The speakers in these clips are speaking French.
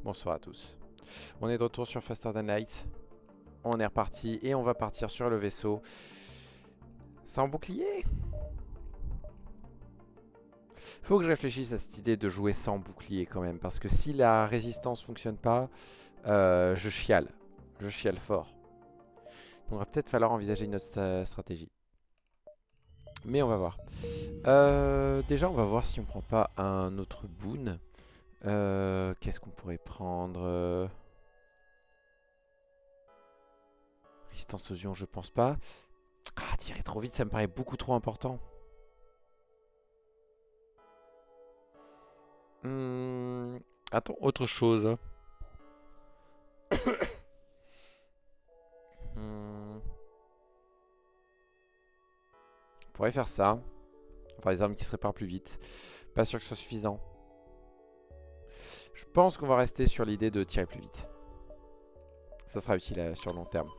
Bonsoir à tous. On est de retour sur Faster Than Light. On est reparti et on va partir sur le vaisseau. Sans bouclier. Faut que je réfléchisse à cette idée de jouer sans bouclier quand même. Parce que si la résistance fonctionne pas, je chiale. Je chiale fort. Donc il va peut-être falloir envisager une autre stratégie. Mais on va voir. Déjà on va voir si on prend pas un autre boon. Qu'est-ce qu'on pourrait prendre Résistance aux ions, je pense pas. Ah, tirer trop vite, ça me paraît beaucoup trop important. Hmm, attends, autre chose. Hmm, on pourrait faire ça. Enfin, les armes qui se réparent plus vite. Pas sûr que ce soit suffisant. Je pense qu'on va rester sur l'idée de tirer plus vite. Ça sera utile sur le long terme.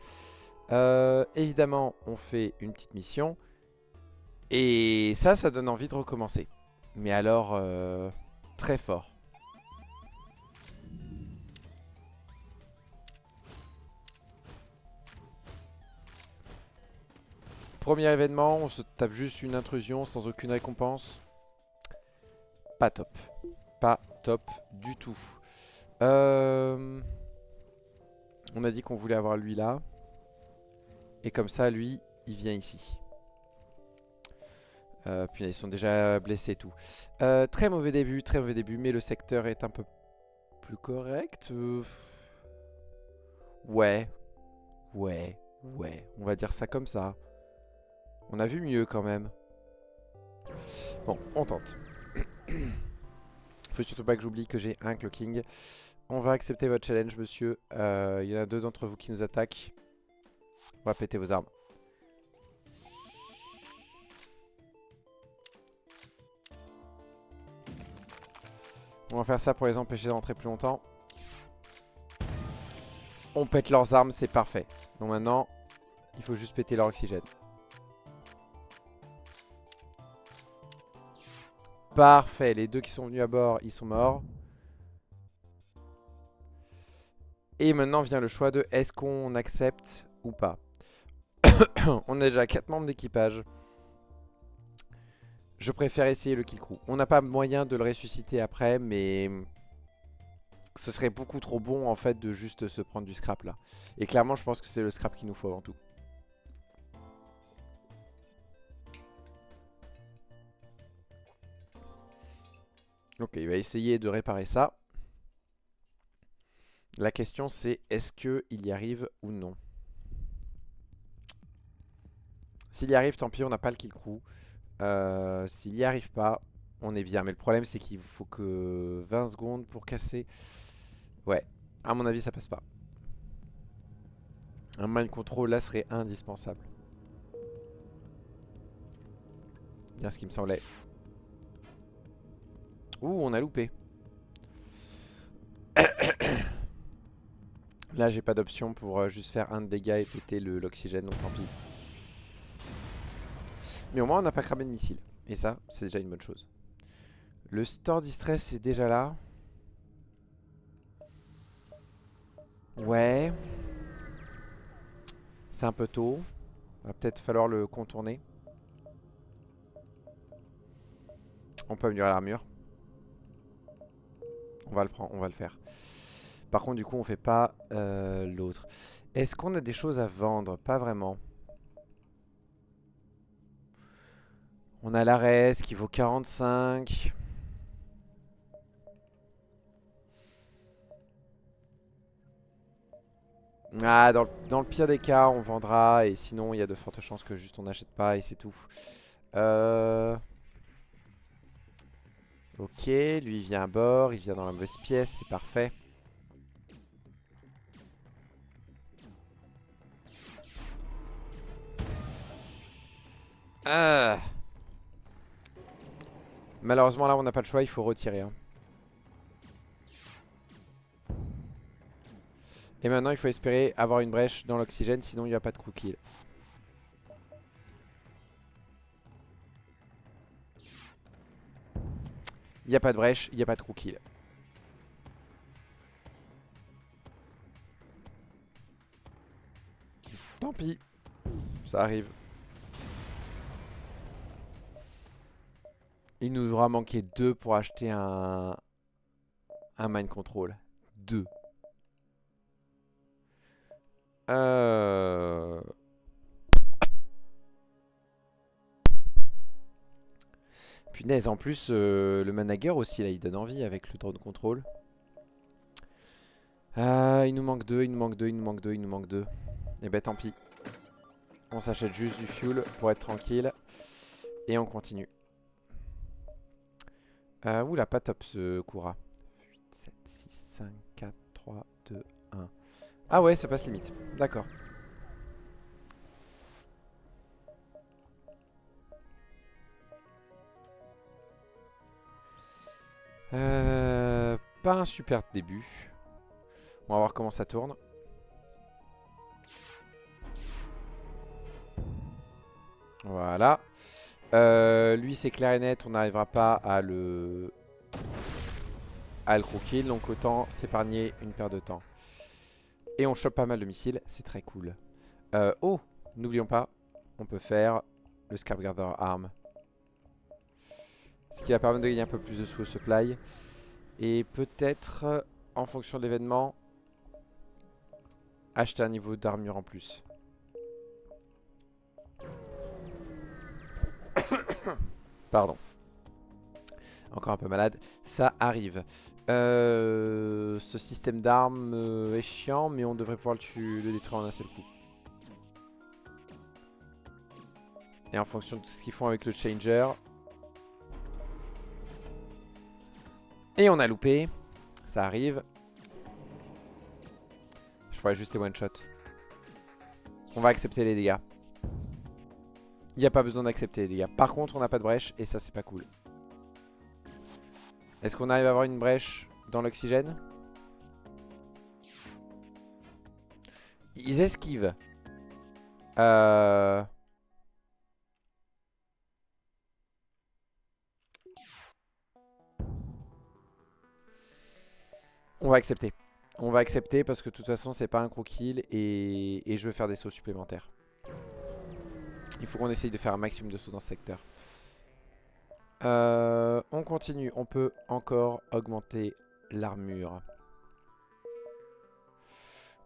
Évidemment, on fait une petite mission. Et ça donne envie de recommencer. Mais alors, très fort. Premier événement, on se tape juste une intrusion sans aucune récompense. Pas top. Pas top du tout. On a dit qu'on voulait avoir lui là. Et comme ça, lui, il vient ici. Puis ils sont déjà blessés et tout. Très mauvais début, mais le secteur est un peu plus correct. Ouais, ouais. On va dire ça comme ça. On a vu mieux quand même. Bon, on tente. Faut surtout pas que j'oublie que j'ai un clocking. On va accepter votre challenge, monsieur. Il y en a deux d'entre vous qui nous attaquent. On va péter vos armes. On va faire ça pour les empêcher de rentrer plus longtemps. On pète leurs armes, c'est parfait. Donc maintenant, il faut juste péter leur oxygène. Parfait, les deux qui sont venus à bord, ils sont morts. Et maintenant vient le choix de est-ce qu'on accepte ou pas. On a déjà 4 membres d'équipage. Je préfère essayer le kill crew. On n'a pas moyen de le ressusciter après, mais ce serait beaucoup trop bon en fait de juste se prendre du scrap là. Et clairement, je pense que c'est le scrap qu'il nous faut avant tout. Ok, il va essayer de réparer ça. La question c'est est-ce qu'il y arrive ou non. S'il y arrive, tant pis, on n'a pas le kill crew. S'il n'y arrive pas, on est bien. Mais le problème c'est qu'il faut que 20 secondes pour casser. Ouais, à mon avis ça passe pas. Un mind control là serait indispensable. Bien ce qui me semblait. Ouh, on a loupé. Là j'ai pas d'option pour juste faire un de dégâts et péter l'oxygène, donc tant pis. Mais au moins on n'a pas cramé de missile. Et ça, c'est déjà une bonne chose. Le store distress est déjà là. Ouais. C'est un peu tôt. Va peut-être falloir le contourner. On peut améliorer l'armure. On va le prendre, on va le faire. Par contre du coup on fait pas l'autre. Est-ce qu'on a des choses à vendre? Pas vraiment. On a l'Ares qui vaut 45. Ah, dans le pire des cas, on vendra. Et sinon, il y a de fortes chances que juste on n'achète pas et c'est tout. Ok, lui il vient à bord. Il vient dans la mauvaise pièce, c'est parfait. Ah. Malheureusement, là, on n'a pas le choix. Il faut retirer, hein. Et maintenant, il faut espérer avoir une brèche dans l'oxygène. Sinon, il n'y a pas de crew kill. Il n'y a pas de brèche, il n'y a pas de crew kill. Tant pis. Ça arrive. Il nous aura manqué 2 pour acheter un mind control. 2. Punaise, en plus, le manager aussi, là, il donne envie avec le drone control. Il nous manque 2, il nous manque 2, il nous manque 2, il nous manque 2. Et ben tant pis. On s'achète juste du fuel pour être tranquille. Et on continue. Oula, pas top ce Kura. 8, 7, 6, 5, 4, 3, 2, 1. Ah ouais, ça passe limite. D'accord. Pas un super début. On va voir comment ça tourne. Voilà. Lui c'est clair et net, on n'arrivera pas à le croquer, donc autant s'épargner une paire de temps. Et on chope pas mal de missiles, c'est très cool. Oh, n'oublions pas, on peut faire le Scarp Gather Arm. Ce qui va permettre de gagner un peu plus de sous au supply. Et peut-être, en fonction de l'événement, acheter un niveau d'armure en plus. Pardon. Encore un peu malade. Ça arrive. Ce système d'armes est chiant, mais on devrait pouvoir le détruire en un seul coup. Et en fonction de ce qu'ils font avec le changer. Et on a loupé. Ça arrive. Je pourrais juste les one shot. On va accepter les dégâts. Il n'y a pas besoin d'accepter les dégâts. Par contre, on n'a pas de brèche et ça, c'est pas cool. Est-ce qu'on arrive à avoir une brèche dans l'oxygène? Ils esquivent. On va accepter. On va accepter parce que de toute façon, c'est pas un crow-kill et je veux faire des sauts supplémentaires. Il faut qu'on essaye de faire un maximum de sauts dans ce secteur. On continue. On peut encore augmenter l'armure.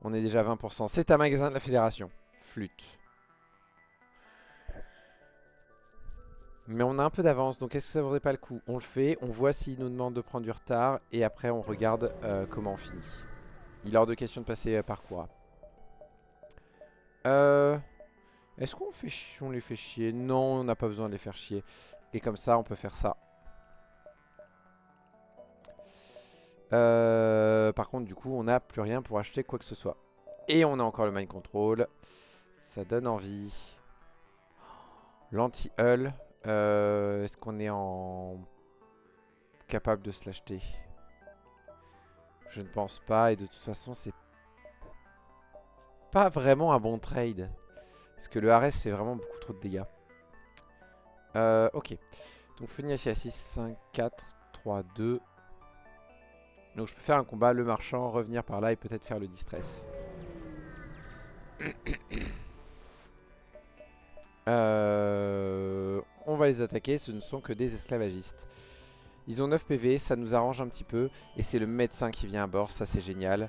On est déjà à 20%. C'est un magasin de la fédération. Flûte. Mais on a un peu d'avance, donc est-ce que ça vaudrait pas le coup? On le fait, on voit s'il nous demande de prendre du retard, et après on regarde comment on finit. Il est hors de question de passer par Kura. Est-ce qu'on on les fait chier? Non, on n'a pas besoin de les faire chier. Et comme ça, on peut faire ça. Par contre, du coup, on n'a plus rien pour acheter quoi que ce soit. Et on a encore le mind control. Ça donne envie. L'anti-hull. Est-ce qu'on est capable de se l'acheter? Je ne pense pas. Et de toute façon, c'est pas vraiment un bon trade. Parce que le Ares fait vraiment beaucoup trop de dégâts. Ok. Donc, finir ici à 6, 5, 4, 3, 2. Donc, je peux faire un combat, le marchand, revenir par là et peut-être faire le distress. On va les attaquer, ce ne sont que des esclavagistes. Ils ont 9 PV, ça nous arrange un petit peu. Et c'est le médecin qui vient à bord, ça c'est génial.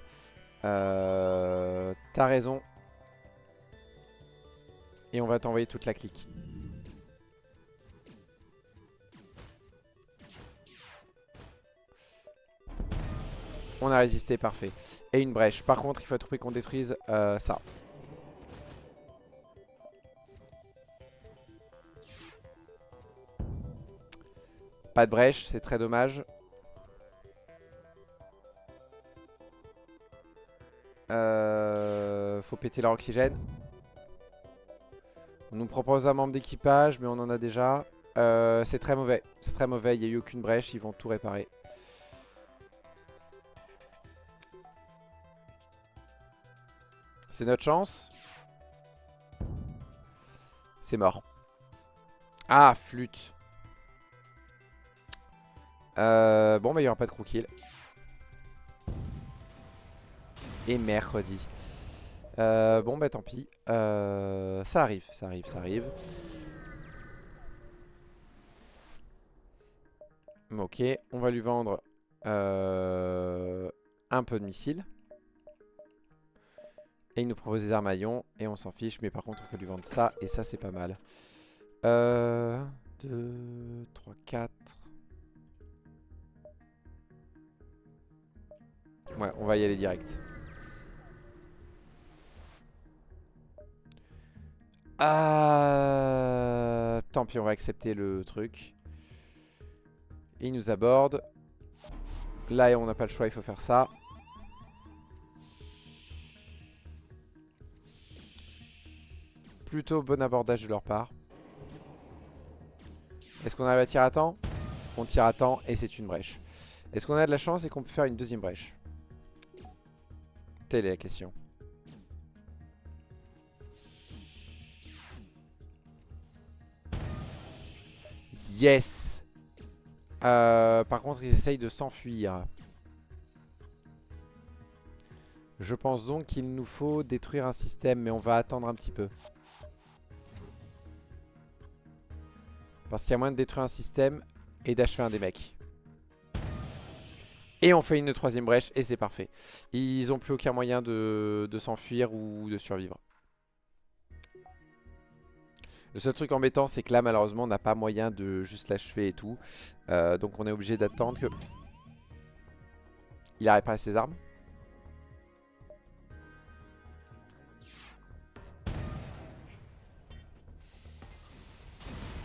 T'as raison. Et on va t'envoyer toute la clique. On a résisté, parfait. Et une brèche. Par contre, il faut à tout prix qu'on détruise ça. Pas de brèche, c'est très dommage. Faut péter leur oxygène. On nous propose un membre d'équipage, mais on en a déjà. C'est très mauvais. C'est très mauvais, il n'y a eu aucune brèche, ils vont tout réparer. C'est notre chance. C'est mort. Ah, flûte. Bon, bah il n'y aura pas de crew kill. Et mercredi. Bon bah tant pis. Ça arrive, ça arrive, ça arrive. Ok, on va lui vendre un peu de missiles. Et il nous propose des armaillons et on s'en fiche. Mais par contre on peut lui vendre ça et ça c'est pas mal. 2, 3, 4. Ouais, on va y aller direct. Tant pis, on va accepter le truc. Et il nous aborde. Là, on n'a pas le choix, il faut faire ça. Plutôt bon abordage de leur part. Est-ce qu'on arrive à tirer à temps? On tire à temps et c'est une brèche. Est-ce qu'on a de la chance et qu'on peut faire une deuxième brèche? Telle est la question. Yes! Par contre, ils essayent de s'enfuir. Je pense donc qu'il nous faut détruire un système, mais on va attendre un petit peu. Parce qu'il y a moyen de détruire un système et d'achever un des mecs. Et on fait une troisième brèche et c'est parfait. Ils ont plus aucun moyen de s'enfuir ou de survivre. Le seul truc embêtant, c'est que là, malheureusement, on n'a pas moyen de juste l'achever et tout. Donc on est obligé d'attendre que... Il a réparé ses armes.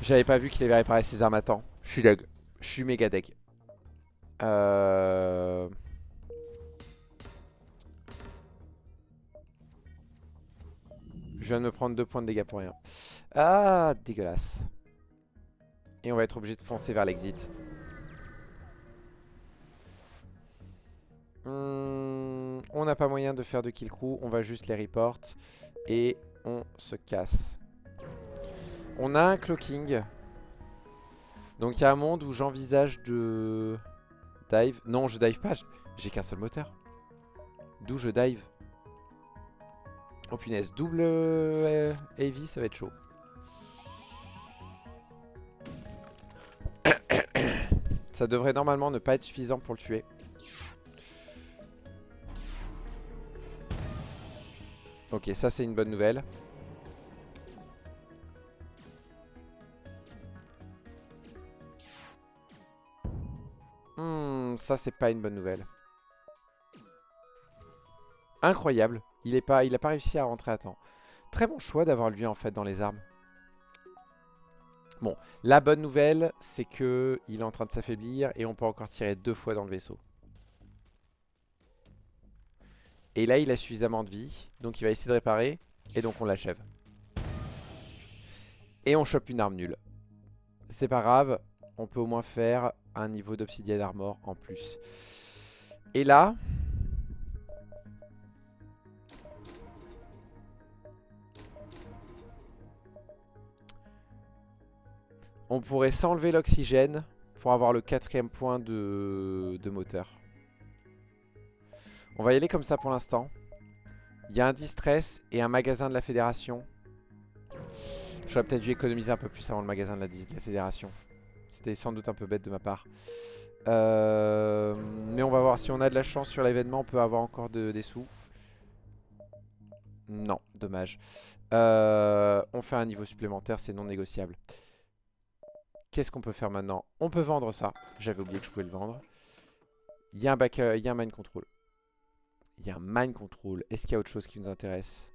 J'avais pas vu qu'il avait réparé ses armes à temps. Je suis deg. Je suis méga deg. Je viens de me prendre 2 points de dégâts pour rien. Ah, dégueulasse. Et on va être obligé de foncer vers l'exit. On n'a pas moyen de faire de kill crew. On va juste les report. Et on se casse. On a un cloaking. Donc il y a un monde où j'envisage de... Dive. Non, je dive pas. J'ai qu'un seul moteur. D'où je dive. Oh punaise, double heavy, ça va être chaud. Ça devrait normalement ne pas être suffisant pour le tuer. Ok, ça c'est une bonne nouvelle. Ça c'est pas une bonne nouvelle. Incroyable. Il a pas réussi à rentrer à temps. Très bon choix d'avoir lui en fait dans les armes. Bon, la bonne nouvelle, c'est que il est en train de s'affaiblir et on peut encore tirer 2 fois dans le vaisseau. Et là, il a suffisamment de vie, donc il va essayer de réparer, et donc on l'achève. Et on chope une arme nulle. C'est pas grave, on peut au moins faire un niveau d'obsidian armor en plus. Et là... on pourrait s'enlever l'oxygène pour avoir le 4ème point de moteur. On va y aller comme ça pour l'instant. Il y a un distress et un magasin de la fédération. J'aurais peut-être dû économiser un peu plus avant le magasin de la fédération. C'était sans doute un peu bête de ma part. Mais on va voir si on a de la chance sur l'événement. On peut avoir encore des sous. Non, dommage. On fait un niveau supplémentaire, c'est non négociable. Qu'est-ce qu'on peut faire maintenant? On peut vendre ça. J'avais oublié que je pouvais le vendre. Il y a un mine control. Il y a un mine control. Est-ce qu'il y a autre chose qui nous intéresse?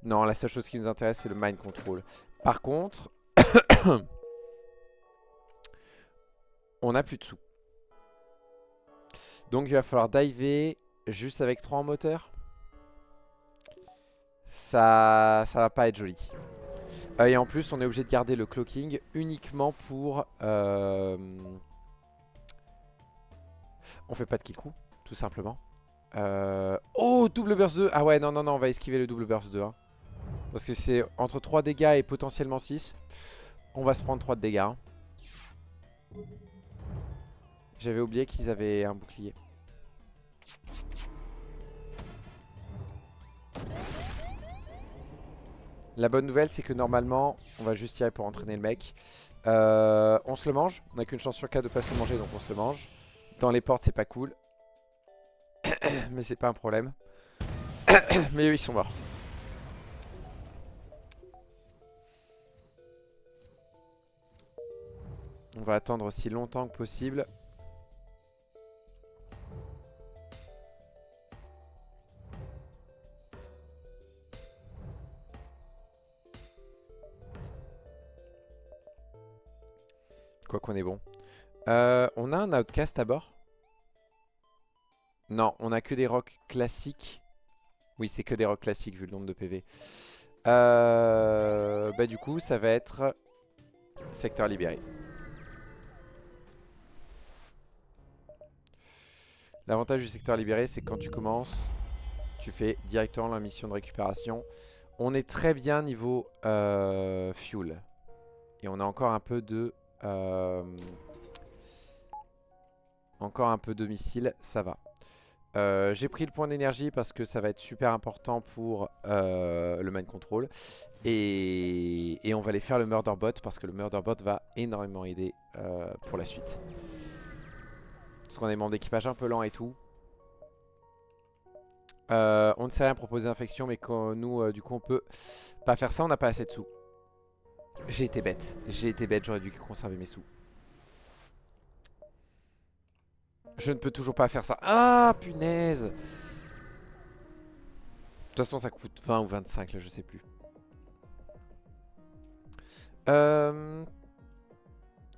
Non, la seule chose qui nous intéresse, c'est le mine control. Par contre, on n'a plus de sous. Donc il va falloir diver juste avec 3 en moteur. Ça va pas être joli. Et en plus, on est obligé de garder le cloaking uniquement pour... On fait pas de kill crew, tout simplement. Oh, double burst 2. Ah ouais, non, non, non, on va esquiver le double burst 2. Hein. Parce que c'est entre 3 dégâts et potentiellement 6. On va se prendre 3 de dégâts. Hein. J'avais oublié qu'ils avaient un bouclier. La bonne nouvelle, c'est que normalement, on va juste y aller pour entraîner le mec. On se le mange. On n'a qu'une chance sur 4 de pas se le manger, donc on se le mange. Dans les portes, c'est pas cool. Mais c'est pas un problème. Mais eux, ils sont morts. On va attendre aussi longtemps que possible. Quoi qu'on est bon. On a un outcast à bord? Non, on a que des rocks classiques. Oui, c'est que des rocks classiques vu le nombre de PV. Bah du coup, ça va être secteur libéré. L'avantage du secteur libéré, c'est que quand tu commences, tu fais directement la mission de récupération. On est très bien niveau fuel. Et on a encore un peu de... encore un peu de missiles, ça va. J'ai pris le point d'énergie parce que ça va être super important pour le mind control. Et on va aller faire le murderbot parce que le murderbot va énormément aider pour la suite. Parce qu'on a des membres d'équipage un peu lents et tout. On ne sait rien proposer infection, mais quand nous, du coup, on peut pas faire ça, on n'a pas assez de sous. J'ai été bête, j'aurais dû conserver mes sous. Je ne peux toujours pas faire ça. Ah, punaise! De toute façon, ça coûte 20 ou 25, là, je sais plus.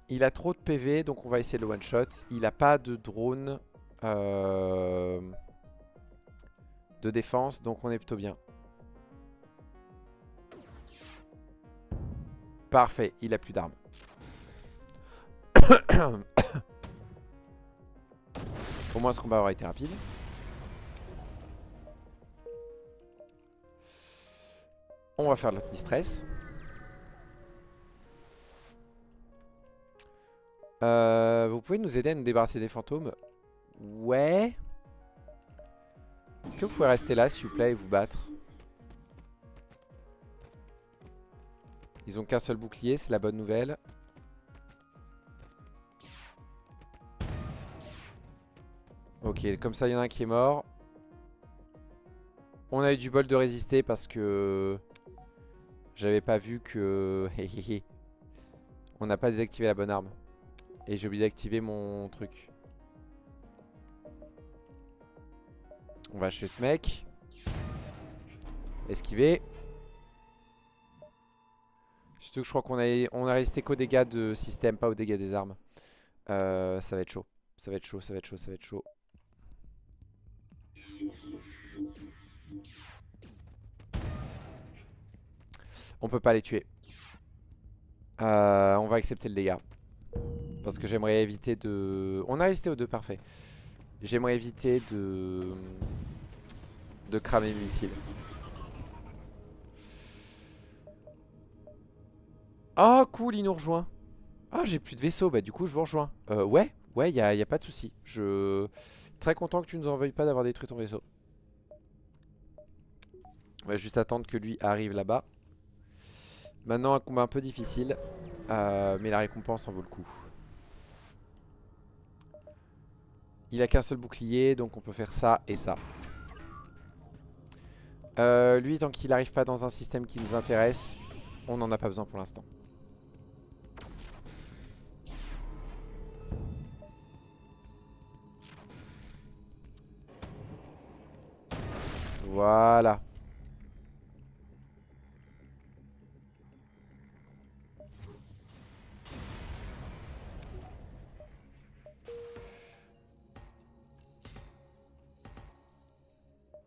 Il a trop de PV, donc on va essayer de le one-shot. Il a pas de drone de défense, donc on est plutôt bien. Parfait, il a plus d'armes. Au moins ce combat aura été rapide. On va faire notre distress. Vous pouvez nous aider à nous débarrasser des fantômes? Ouais. Est-ce que vous pouvez rester là s'il vous plaît et vous battre? Ils ont qu'un seul bouclier, c'est la bonne nouvelle. Ok, comme ça il y en a un qui est mort. On a eu du bol de résister parce que j'avais pas vu que... On n'a pas désactivé la bonne arme. Et j'ai oublié d'activer mon truc. On va chez ce mec. Esquiver. Surtout que je crois on a résisté qu'aux dégâts de système, pas aux dégâts des armes. Ça va être chaud. Ça va être chaud, ça va être chaud, ça va être chaud. On peut pas les tuer. On va accepter le dégât. Parce que j'aimerais éviter de... On a résisté aux deux, parfait. J'aimerais éviter de cramer mes missiles. Oh cool, il nous rejoint. Ah j'ai plus de vaisseau, bah du coup je vous rejoins. Ouais, y a pas de souci. Je... Très content que tu nous en veuilles pas d'avoir détruit ton vaisseau. On va juste attendre que lui arrive là-bas. Maintenant un combat un peu difficile. Mais la récompense en vaut le coup. Il a qu'un seul bouclier, donc on peut faire ça et ça. Lui, tant qu'il n'arrive pas dans un système qui nous intéresse, on n'en a pas besoin pour l'instant. Voilà.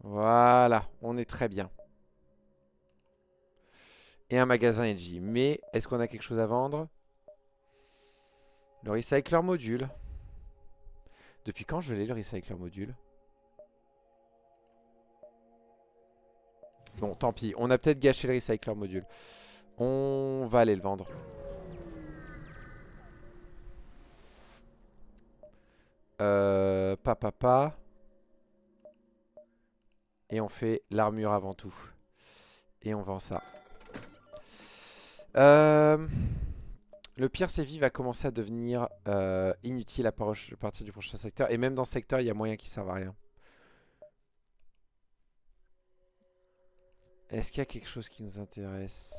Voilà, on est très bien. Et un magasin LG. Mais est-ce qu'on a quelque chose à vendre? Le recycler module. Depuis quand je l'ai le recycler module? Bon, tant pis. On a peut-être gâché le recycler module. On va aller le vendre. Papa. Et on fait l'armure avant tout. Et on vend ça. Euh, Le pire sévi va commencer à devenir inutile à partir du prochain secteur. Et même dans ce secteur, il y a moyen qu'il ne serve à rien. Est-ce qu'il y a quelque chose qui nous intéresse?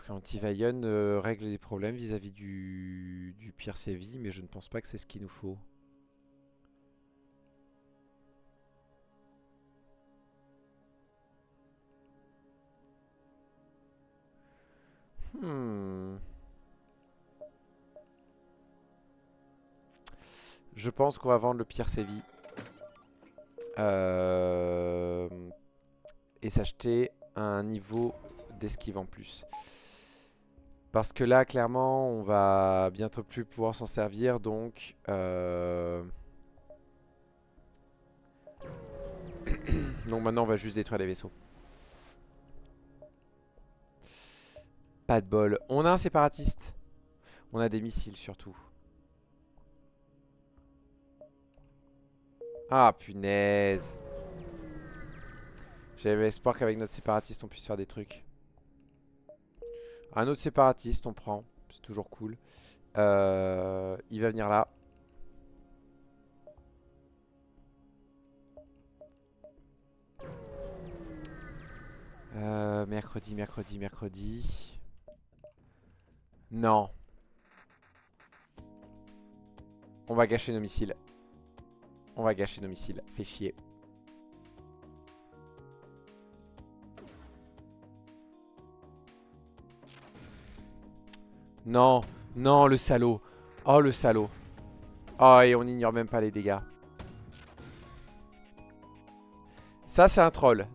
Antivion règle des problèmes vis-à-vis du pire sévi, mais je ne pense pas que c'est ce qu'il nous faut. Hmm. Je pense qu'on va vendre le pire sévi. Et s'acheter un niveau d'esquive en plus. Parce que là, clairement, on va bientôt plus pouvoir s'en servir, donc... donc maintenant, on va juste détruire les vaisseaux. Pas de bol. On a un séparatiste. On a des missiles surtout. Ah, punaise. J'avais espoir qu'avec notre séparatiste, on puisse faire des trucs. Un autre séparatiste, on prend. C'est toujours cool. Il va venir là. Mercredi. Non. On va gâcher nos missiles. Fait chier. Non. Non, le salaud. Oh, le salaud. Oh, et on ignore même pas les dégâts. Ça, c'est un troll.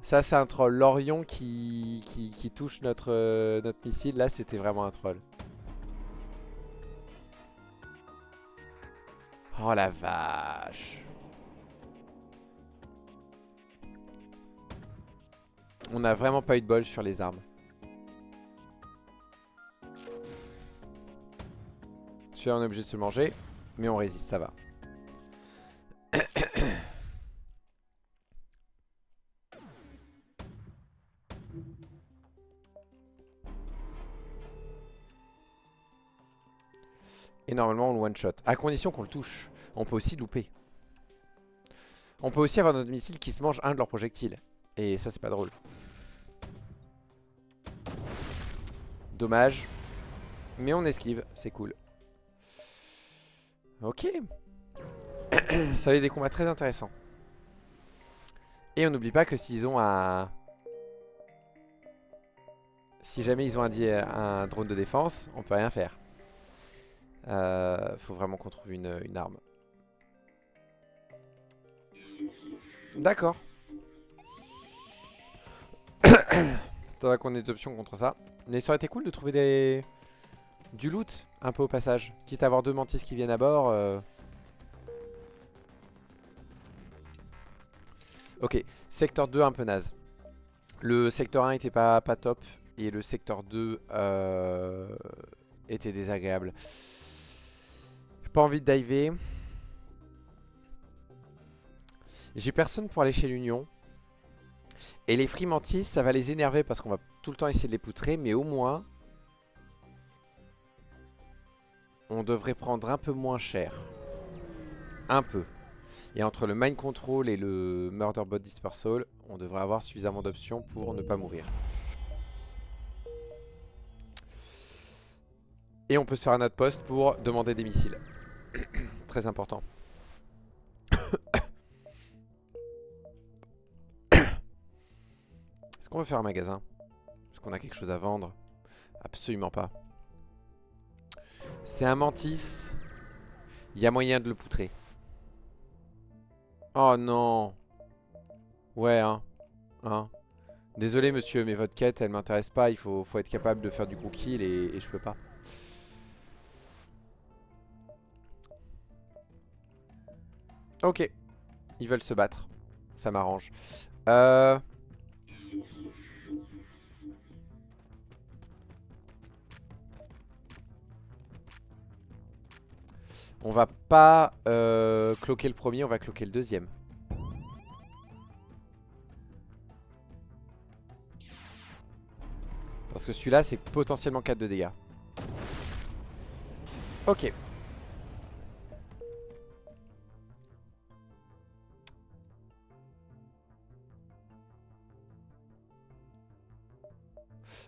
L'Orion qui touche notre missile, là, c'était vraiment un troll. Oh, la vache. On n'a vraiment pas eu de bol sur les armes. Celui-là, on est obligé de se le manger. Mais on résiste, ça va. Et normalement, on le one-shot. À condition qu'on le touche. On peut aussi louper. On peut aussi avoir notre missile qui se mange un de leurs projectiles. Et ça, c'est pas drôle. Dommage. Mais on esquive, c'est cool. Ok. Ça va être des combats très intéressants. Et on n'oublie pas que s'ils ont un... Si jamais ils ont un drone de défense, on peut rien faire. Faut vraiment qu'on trouve une arme. D'accord. Faudra qu'on ait des options contre ça. Mais ça aurait été cool de trouver du loot un peu au passage. Quitte à avoir deux mantis qui viennent à bord. Ok, secteur 2 un peu naze. Le secteur 1 était pas top. Et le secteur 2 était désagréable. J'ai pas envie de diver. J'ai personne pour aller chez l'Union. Et les Free Mantis, ça va les énerver parce qu'on va tout le temps essayer de les poutrer. Mais au moins, on devrait prendre un peu moins cher. Un peu. Et entre le Mind Control et le Murder Bot Dispersal, on devrait avoir suffisamment d'options pour ne pas mourir. Et on peut se faire un autre poste pour demander des missiles. Très important. Est-ce qu'on veut faire un magasin? Est-ce qu'on a quelque chose à vendre? Absolument pas. C'est un mantis. Il y a moyen de le poutrer. Oh non. Ouais, hein. Désolé monsieur, mais votre quête, elle m'intéresse pas. Il faut être capable de faire du gros kill et je peux pas. Ok. Ils veulent se battre. Ça m'arrange. On va pas cloquer le premier, on va cloquer le deuxième. Parce que celui-là, c'est potentiellement 4 de dégâts. Ok.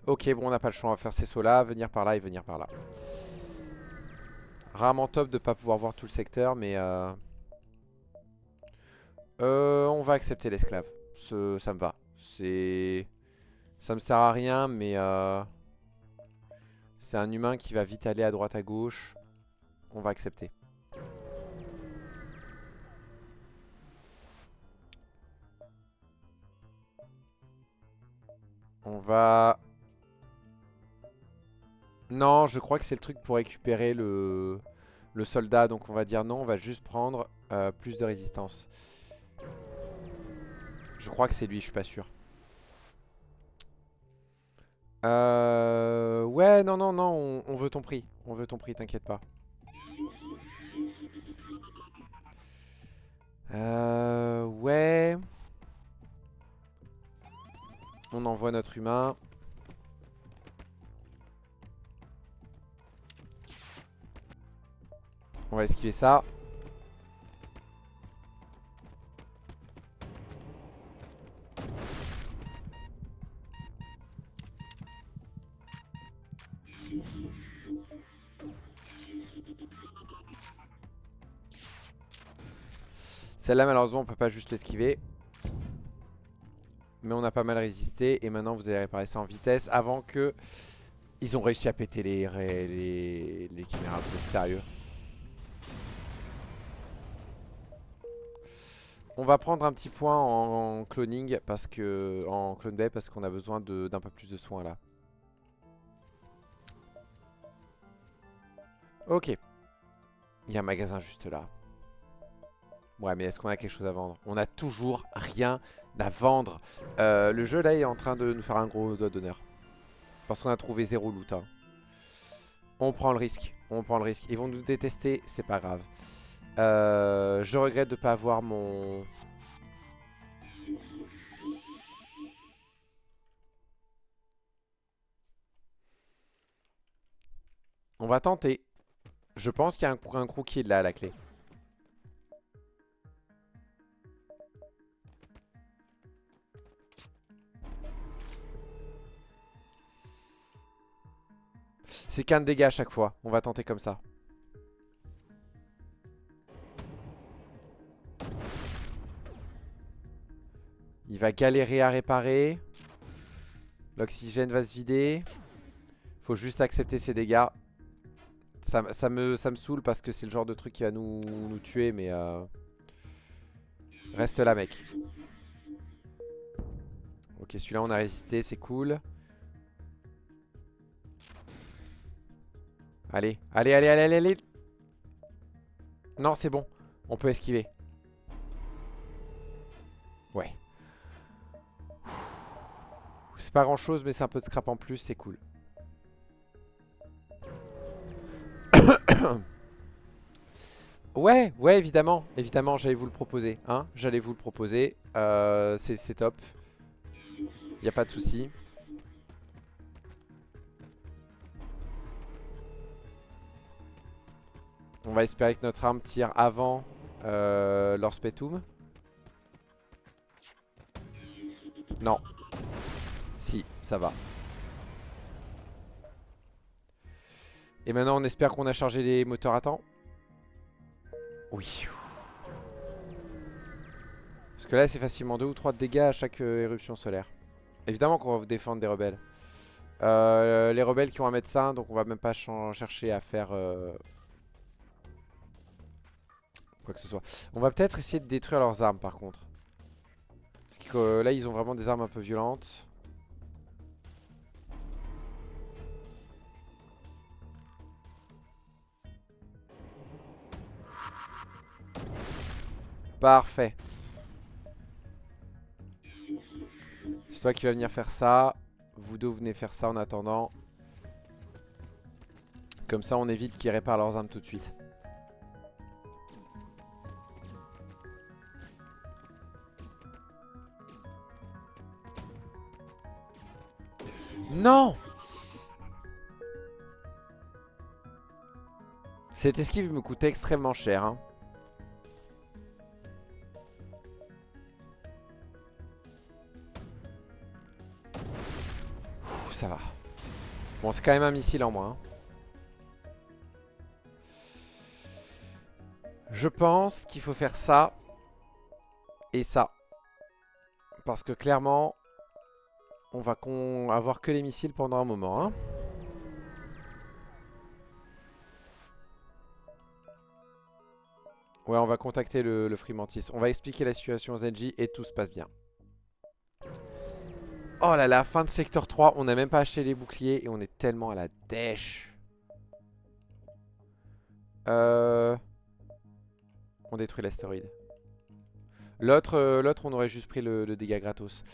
Ok, bon, on n'a pas le choix. On va faire ces sauts-là, venir par là et venir par là. Rarement top de pas pouvoir voir tout le secteur, mais... on va accepter l'esclave. Ça me va. Ça me sert à rien, mais... c'est un humain qui va vite aller à droite à gauche. On va accepter. On va... Non, je crois que c'est le truc pour récupérer le soldat. Donc on va dire non, on va juste prendre plus de résistance. Je crois que c'est lui, je suis pas sûr. Ouais, non, non, non, on veut ton prix. On veut ton prix, t'inquiète pas. Ouais. On envoie notre humain. On va esquiver ça. Celle-là, malheureusement, on peut pas juste l'esquiver. Mais on a pas mal résisté. Et maintenant, vous allez réparer ça en vitesse avant que... Ils ont réussi à péter les chiméras. Vous êtes sérieux? On va prendre un petit point en cloning parce que... En clone bay parce qu'on a besoin d'un peu plus de soins là. Ok. Il y a un magasin juste là. Ouais, mais est-ce qu'on a quelque chose à vendre? On a toujours rien à vendre. Le jeu là est en train de nous faire un gros doigt d'honneur. Parce qu'on a trouvé 0 loot. Hein. On prend le risque. On prend le risque. Ils vont nous détester, c'est pas grave. Je regrette de pas avoir mon... On va tenter. Je pense qu'il y a un crew qui est là à la clé. C'est qu'un dégât à chaque fois. On va tenter comme ça. Il va galérer à réparer. L'oxygène va se vider. Faut juste accepter ses dégâts. Ça me saoule parce que c'est le genre de truc qui va nous tuer, mais... Reste là, mec. Ok, celui-là, on a résisté, c'est cool. Allez, allez, allez, allez, allez, allez. Non, c'est bon. On peut esquiver. Ouais. C'est pas grand-chose, mais c'est un peu de scrap en plus, c'est cool. Ouais, ouais, évidemment. Évidemment, j'allais vous le proposer. Hein, j'allais vous le proposer. C'est top. Y a pas de souci. On va espérer que notre arme tire avant leur spetum. Non. Si, ça va. Et maintenant, on espère qu'on a chargé les moteurs à temps. Oui. Parce que là, c'est facilement 2 ou 3 de dégâts à chaque éruption solaire. Évidemment qu'on va vous défendre des rebelles. Les rebelles qui ont un médecin, donc on va même pas chercher à faire quoi que ce soit. On va peut-être essayer de détruire leurs armes par contre. Parce que là, ils ont vraiment des armes un peu violentes. Parfait. C'est toi qui vas venir faire ça. Vous deux venez faire ça en attendant. Comme ça, on évite qu'ils réparent leurs armes tout de suite. Non! Cette esquive me coûtait extrêmement cher. Hein. Ouh, ça va. Bon, c'est quand même un missile en moins. Hein. Je pense qu'il faut faire ça et ça. Parce que clairement, on va avoir que les missiles pendant un moment. Hein. Ouais, on va contacter le Freemantis. On va expliquer la situation aux Zenji et tout se passe bien. Oh là là, fin de secteur 3. On n'a même pas acheté les boucliers et on est tellement à la dèche. On détruit l'astéroïde. L'autre, on aurait juste pris le dégât gratos.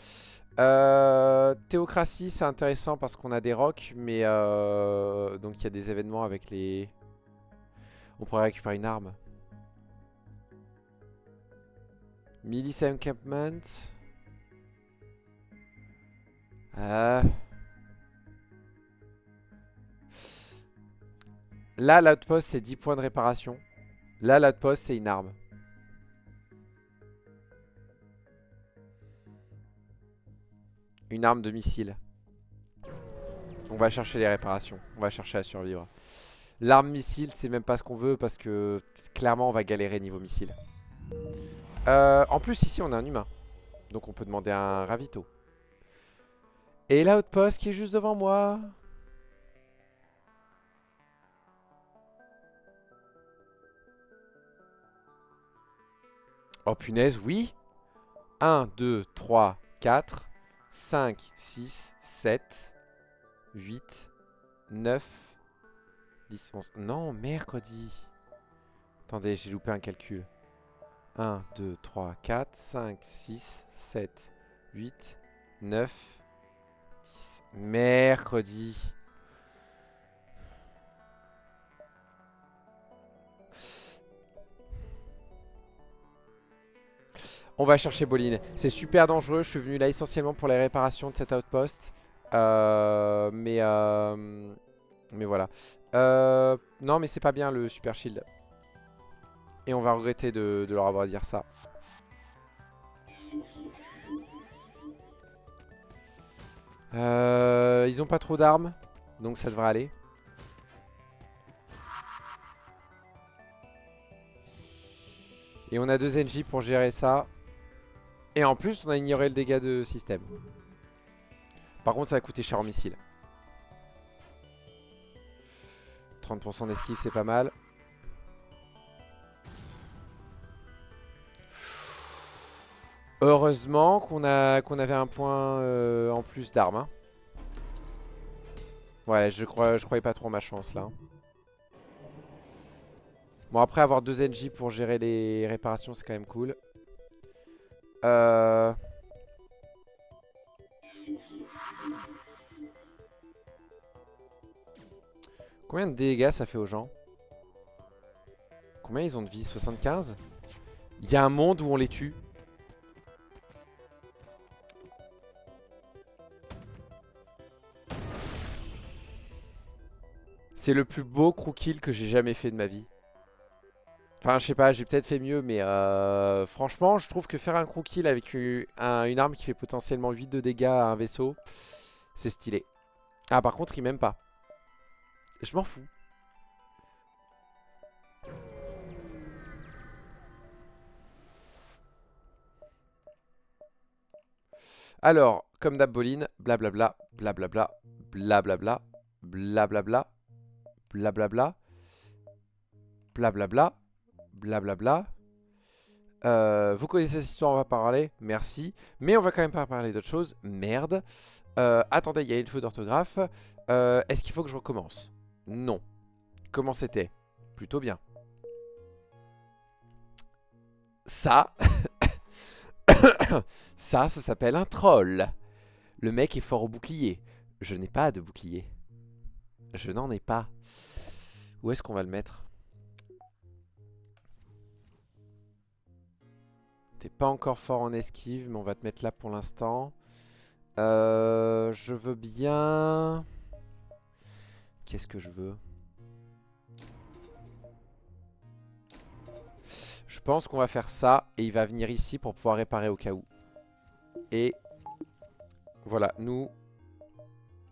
Théocratie, c'est intéressant parce qu'on a des rocs, mais donc il y a des événements avec les... On pourrait récupérer une arme. Milice Encampment. Là, l'outpost, c'est 10 points de réparation. Là, l'outpost, c'est une arme. Une arme de missile. On va chercher les réparations. On va chercher à survivre. L'arme missile, c'est même pas ce qu'on veut parce que clairement, on va galérer niveau missile. En plus, ici, on a un humain. Donc, on peut demander un ravito. Et l'outpost qui est juste devant moi. Oh punaise, oui. 1, 2, 3, 4, 5, 6, 7, 8, 9, 10, 11. Non, mercredi. Attendez, j'ai loupé un calcul. 1, 2, 3, 4, 5, 6, 7, 8, 9, 10. Mercredi. On va chercher Boline. C'est super dangereux. Je suis venu là essentiellement pour les réparations de cet outpost. Mais voilà. Non, mais c'est pas bien le super shield. Et on va regretter de leur avoir dit ça. Ils ont pas trop d'armes. Donc ça devrait aller. Et on a 2 NJ pour gérer ça. Et en plus, on a ignoré le dégât de système. Par contre, ça va coûter cher en missile. 30% d'esquive, c'est pas mal. Heureusement qu'on avait un point en plus d'armes. Hein. Ouais, je croyais pas trop en ma chance là. Bon, après avoir 2 NJ pour gérer les réparations, c'est quand même cool. Combien de dégâts ça fait aux gens? Combien ils ont de vie? 75? Il y a un monde où on les tue. C'est le plus beau crew kill que j'ai jamais fait de ma vie. Enfin, je sais pas, j'ai peut-être fait mieux, mais franchement, je trouve que faire un crew kill avec une arme qui fait potentiellement 8 de dégâts à un vaisseau, c'est stylé. Ah, par contre, il m'aime pas. Je m'en fous. Alors, comme d'hab, Boline, blablabla, blablabla, blablabla, blablabla, blablabla, blablabla, blablabla. Vous connaissez cette histoire, on va parler, merci. Mais on va quand même pas parler d'autre chose, merde. Attendez, il y a une faute d'orthographe. Est-ce qu'il faut que je recommence? Non. Comment c'était? Plutôt bien. Ça, ça s'appelle un troll. Le mec est fort au bouclier. Je n'ai pas de bouclier. Je n'en ai pas. Où est-ce qu'on va le mettre? T'es pas encore fort en esquive, mais on va te mettre là pour l'instant. Je veux bien... Qu'est-ce que je veux? Je pense qu'on va faire ça. Et il va venir ici pour pouvoir réparer au cas où. Et voilà, nous...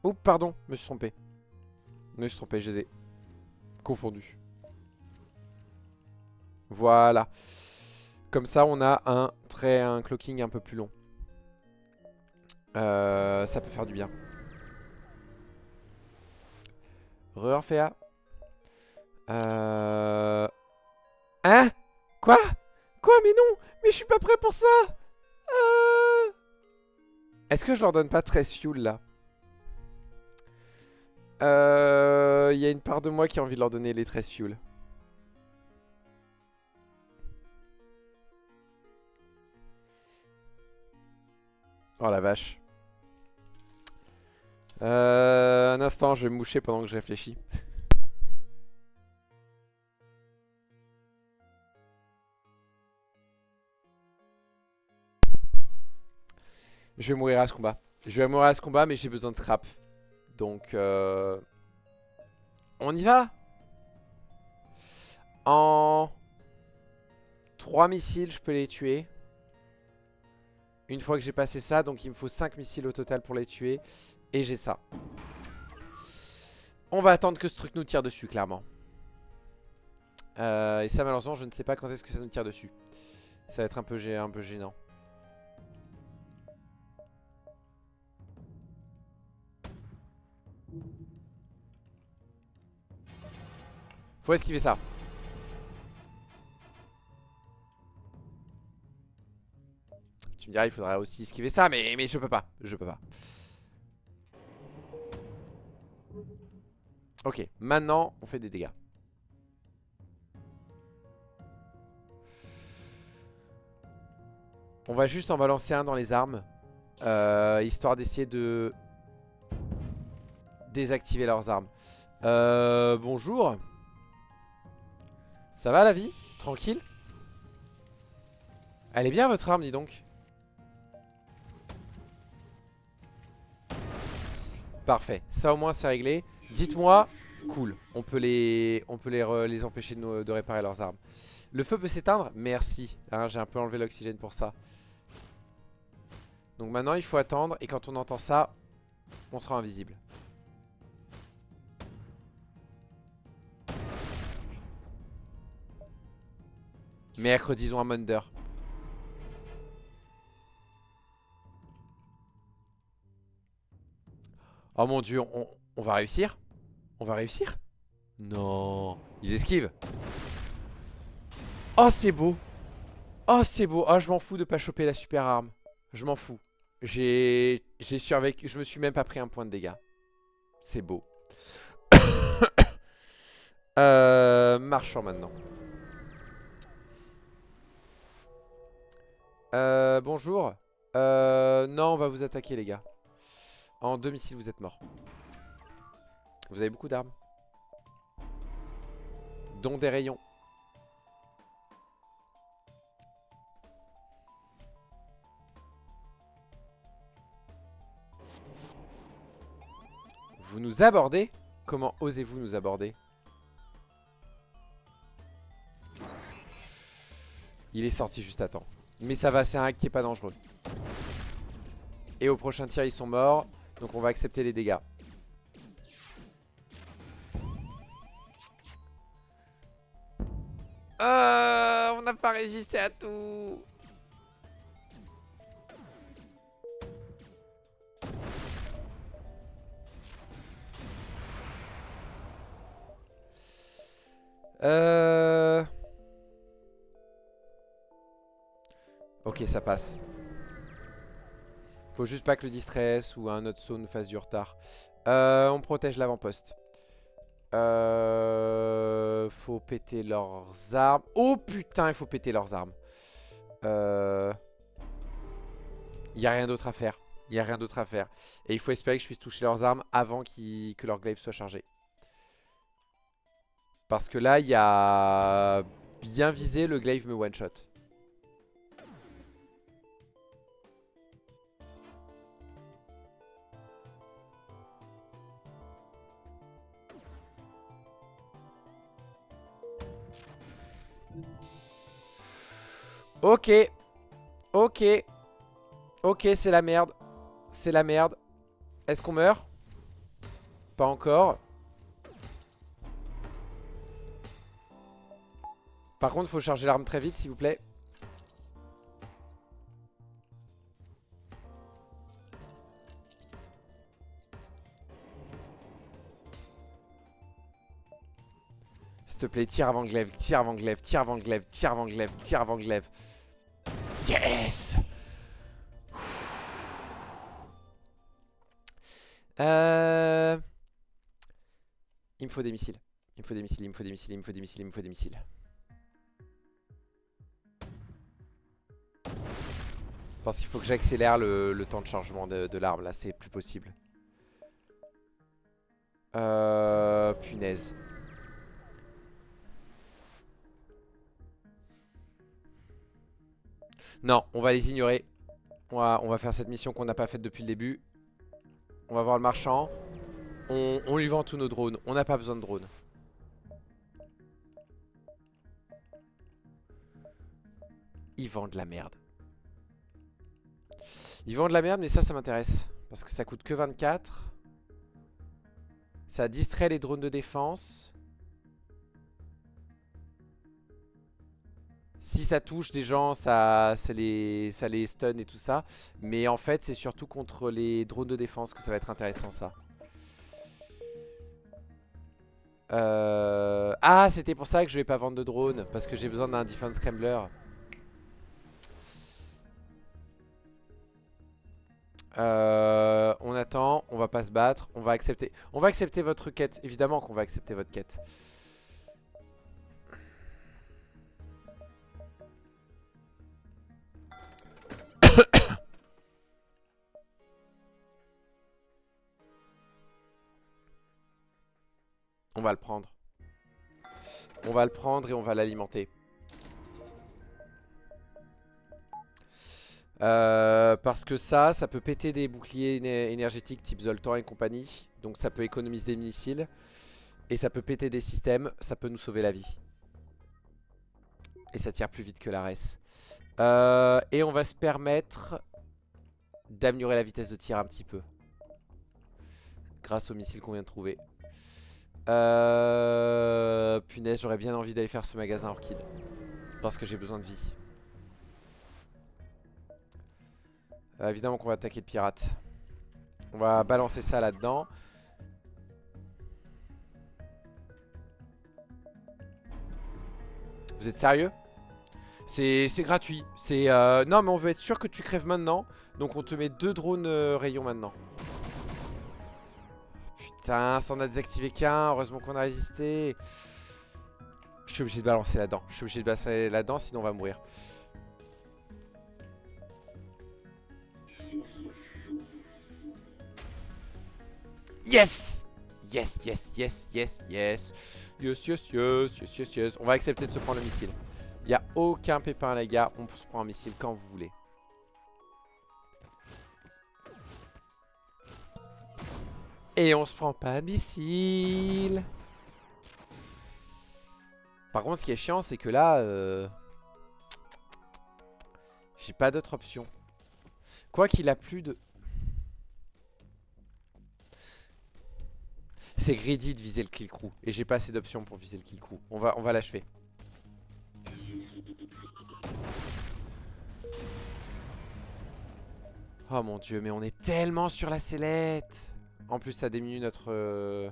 Oups, pardon, je me suis trompé. Je me suis trompé, je les ai confondus. Voilà. Comme ça, on a un clocking un peu plus long. Ça peut faire du bien. Re-Orphea. Hein? Quoi? Quoi? Mais non! Mais je suis pas prêt pour ça! Est-ce que je leur donne pas 13 fuel là? Il y a une part de moi qui a envie de leur donner les 13 fuel. Oh la vache. Un instant, je vais me moucher pendant que je réfléchis. Je vais mourir à ce combat. Je vais mourir à ce combat, mais j'ai besoin de scrap. Donc, on y va. En 3 missiles, je peux les tuer. Une fois que j'ai passé ça, donc il me faut 5 missiles au total pour les tuer. Et j'ai ça. On va attendre que ce truc nous tire dessus, clairement. Et ça, malheureusement, je ne sais pas quand est-ce que ça nous tire dessus. Ça va être un peu gênant. Faut esquiver ça. Tu me diras, il faudrait aussi esquiver ça, mais je peux pas. Je peux pas. Ok, maintenant, on fait des dégâts. On va juste en balancer un dans les armes. Histoire d'essayer de désactiver leurs armes. Bonjour. Ça va la vie? Tranquille? Elle est bien votre arme, dis donc. Parfait, ça au moins c'est réglé. Dites-moi, cool, on peut les empêcher de réparer leurs armes. Le feu peut s'éteindre? Merci, hein, j'ai un peu enlevé l'oxygène pour ça. Donc maintenant il faut attendre et quand on entend ça, on sera invisible. Mercredisons un Munder. Oh mon dieu, on va réussir? On va réussir? Non, ils esquivent. Oh c'est beau. Oh c'est beau. Oh je m'en fous de pas choper la super arme. Je m'en fous. J'ai survécu. Je me suis même pas pris un point de dégâts. C'est beau. Marchand maintenant. Bonjour. Non, on va vous attaquer les gars. En 2 missiles vous êtes morts. Vous avez beaucoup d'armes. Dont des rayons. Vous nous abordez? Comment osez-vous nous aborder? Il est sorti juste à temps. Mais ça va, c'est un hack qui est pas dangereux. Et au prochain tir, ils sont morts. Donc on va accepter les dégâts. On n'a pas résisté à tout. Ok, ça passe. Faut juste pas que le distress ou un autre saut nous fasse du retard. On protège l'avant-poste. Faut péter leurs armes. Oh putain, il faut péter leurs armes. Y a rien d'autre à faire. Y a rien d'autre à faire. Et il faut espérer que je puisse toucher leurs armes avant que leur glaive soit chargé. Parce que là, il y a bien visé, le glaive me one-shot. Ok. Ok. Ok, c'est la merde. C'est la merde. Est-ce qu'on meurt? Pas encore. Par contre, faut charger l'arme très vite, s'il vous plaît. S'il te plaît, tire avant glaive, tire avant glaive, tire avant glaive, tire avant glaive, tire avant glaive. Yes! Euh... Il me faut des missiles. Il me faut des missiles, il me faut des missiles, il me faut des missiles, il me faut des missiles. Je pense qu'il faut que j'accélère le temps de chargement de l'arme là, c'est plus possible. Punaise. Non, on va les ignorer. On va faire cette mission qu'on n'a pas faite depuis le début. On va voir le marchand. On lui vend tous nos drones. On n'a pas besoin de drones. Ils vendent de la merde. Ils vendent de la merde, mais ça m'intéresse. Parce que ça coûte que 24. Ça distrait les drones de défense. Si ça touche des gens, ça les stun et tout ça. Mais en fait, c'est surtout contre les drones de défense que ça va être intéressant, ça. Ah, c'était pour ça que je vais pas vendre de drone. Parce que j'ai besoin d'un defense scrambler. On attend, on va pas se battre, on va accepter. On va accepter votre quête, évidemment qu'on va accepter votre quête. On va le prendre. On va le prendre et on va l'alimenter. Parce que ça peut péter des boucliers énergétiques type Zoltan et compagnie. Donc ça peut économiser des missiles. Et ça peut péter des systèmes, ça peut nous sauver la vie. Et ça tire plus vite que l'Ares. Et on va se permettre d'améliorer la vitesse de tir un petit peu. Grâce au missile qu'on vient de trouver. Punaise, j'aurais bien envie d'aller faire ce magasin Orchid. Parce que j'ai besoin de vie. Évidemment qu'on va attaquer le pirate. On va balancer ça là-dedans. Vous êtes sérieux? C'est gratuit. Non mais on veut être sûr que tu crèves maintenant. Donc on te met 2 drones rayons maintenant. Putain, ça en a désactivé qu'un. Heureusement qu'on a résisté. Je suis obligé de balancer là-dedans. Je suis obligé de balancer là-dedans, sinon on va mourir. Yes! Yes, yes, yes, yes, yes. Yes, yes, yes, yes, yes, yes. On va accepter de se prendre le missile. Il n'y a aucun pépin, les gars. On se prend un missile quand vous voulez. Et on se prend pas de missile. Par contre, ce qui est chiant, c'est que là... j'ai pas d'autre option. Quoi qu'il a plus de... C'est greedy de viser le kill crew. Et j'ai pas assez d'options pour viser le kill crew. On va l'achever. Oh mon dieu, mais on est tellement sur la sellette. En plus, ça diminue notre...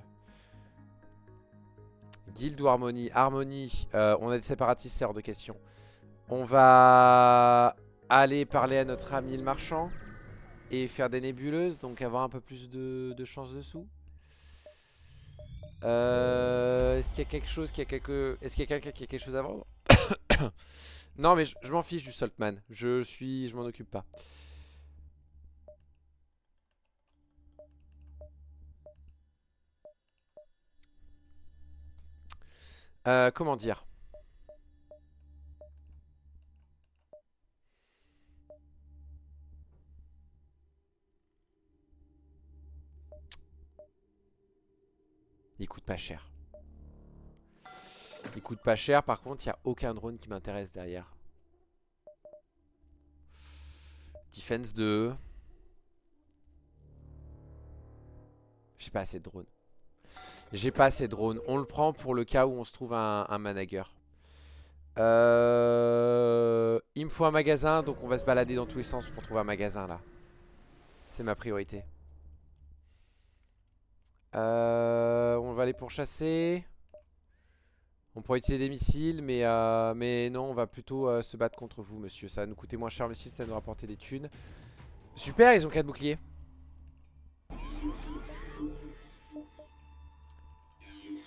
Guild ou Harmonie? Harmonie. On a des séparatistes, c'est hors de question. On va aller parler à notre ami le marchand. Et faire des nébuleuses, donc avoir un peu plus de chance dessous. Est-ce qu'il y a quelque chose qui a quelque... Est-ce qu'il y a quelqu'un qui a quelque chose à vendre? Non mais je m'en fiche du Saltman. Je m'en occupe pas. Comment dire? Il coûte pas cher. Il coûte pas cher, par contre, il n'y a aucun drone qui m'intéresse derrière. Defense 2. J'ai pas assez de drones. J'ai pas assez de drones. On le prend pour le cas où on se trouve un manager. Il me faut un magasin, donc on va se balader dans tous les sens pour trouver un magasin là. C'est ma priorité. On va aller pour chasser. On pourrait utiliser des missiles, mais non, on va plutôt se battre contre vous, monsieur. Ça va nous coûter moins cher le missile, ça va nous rapporter des thunes. Super, ils ont 4 boucliers.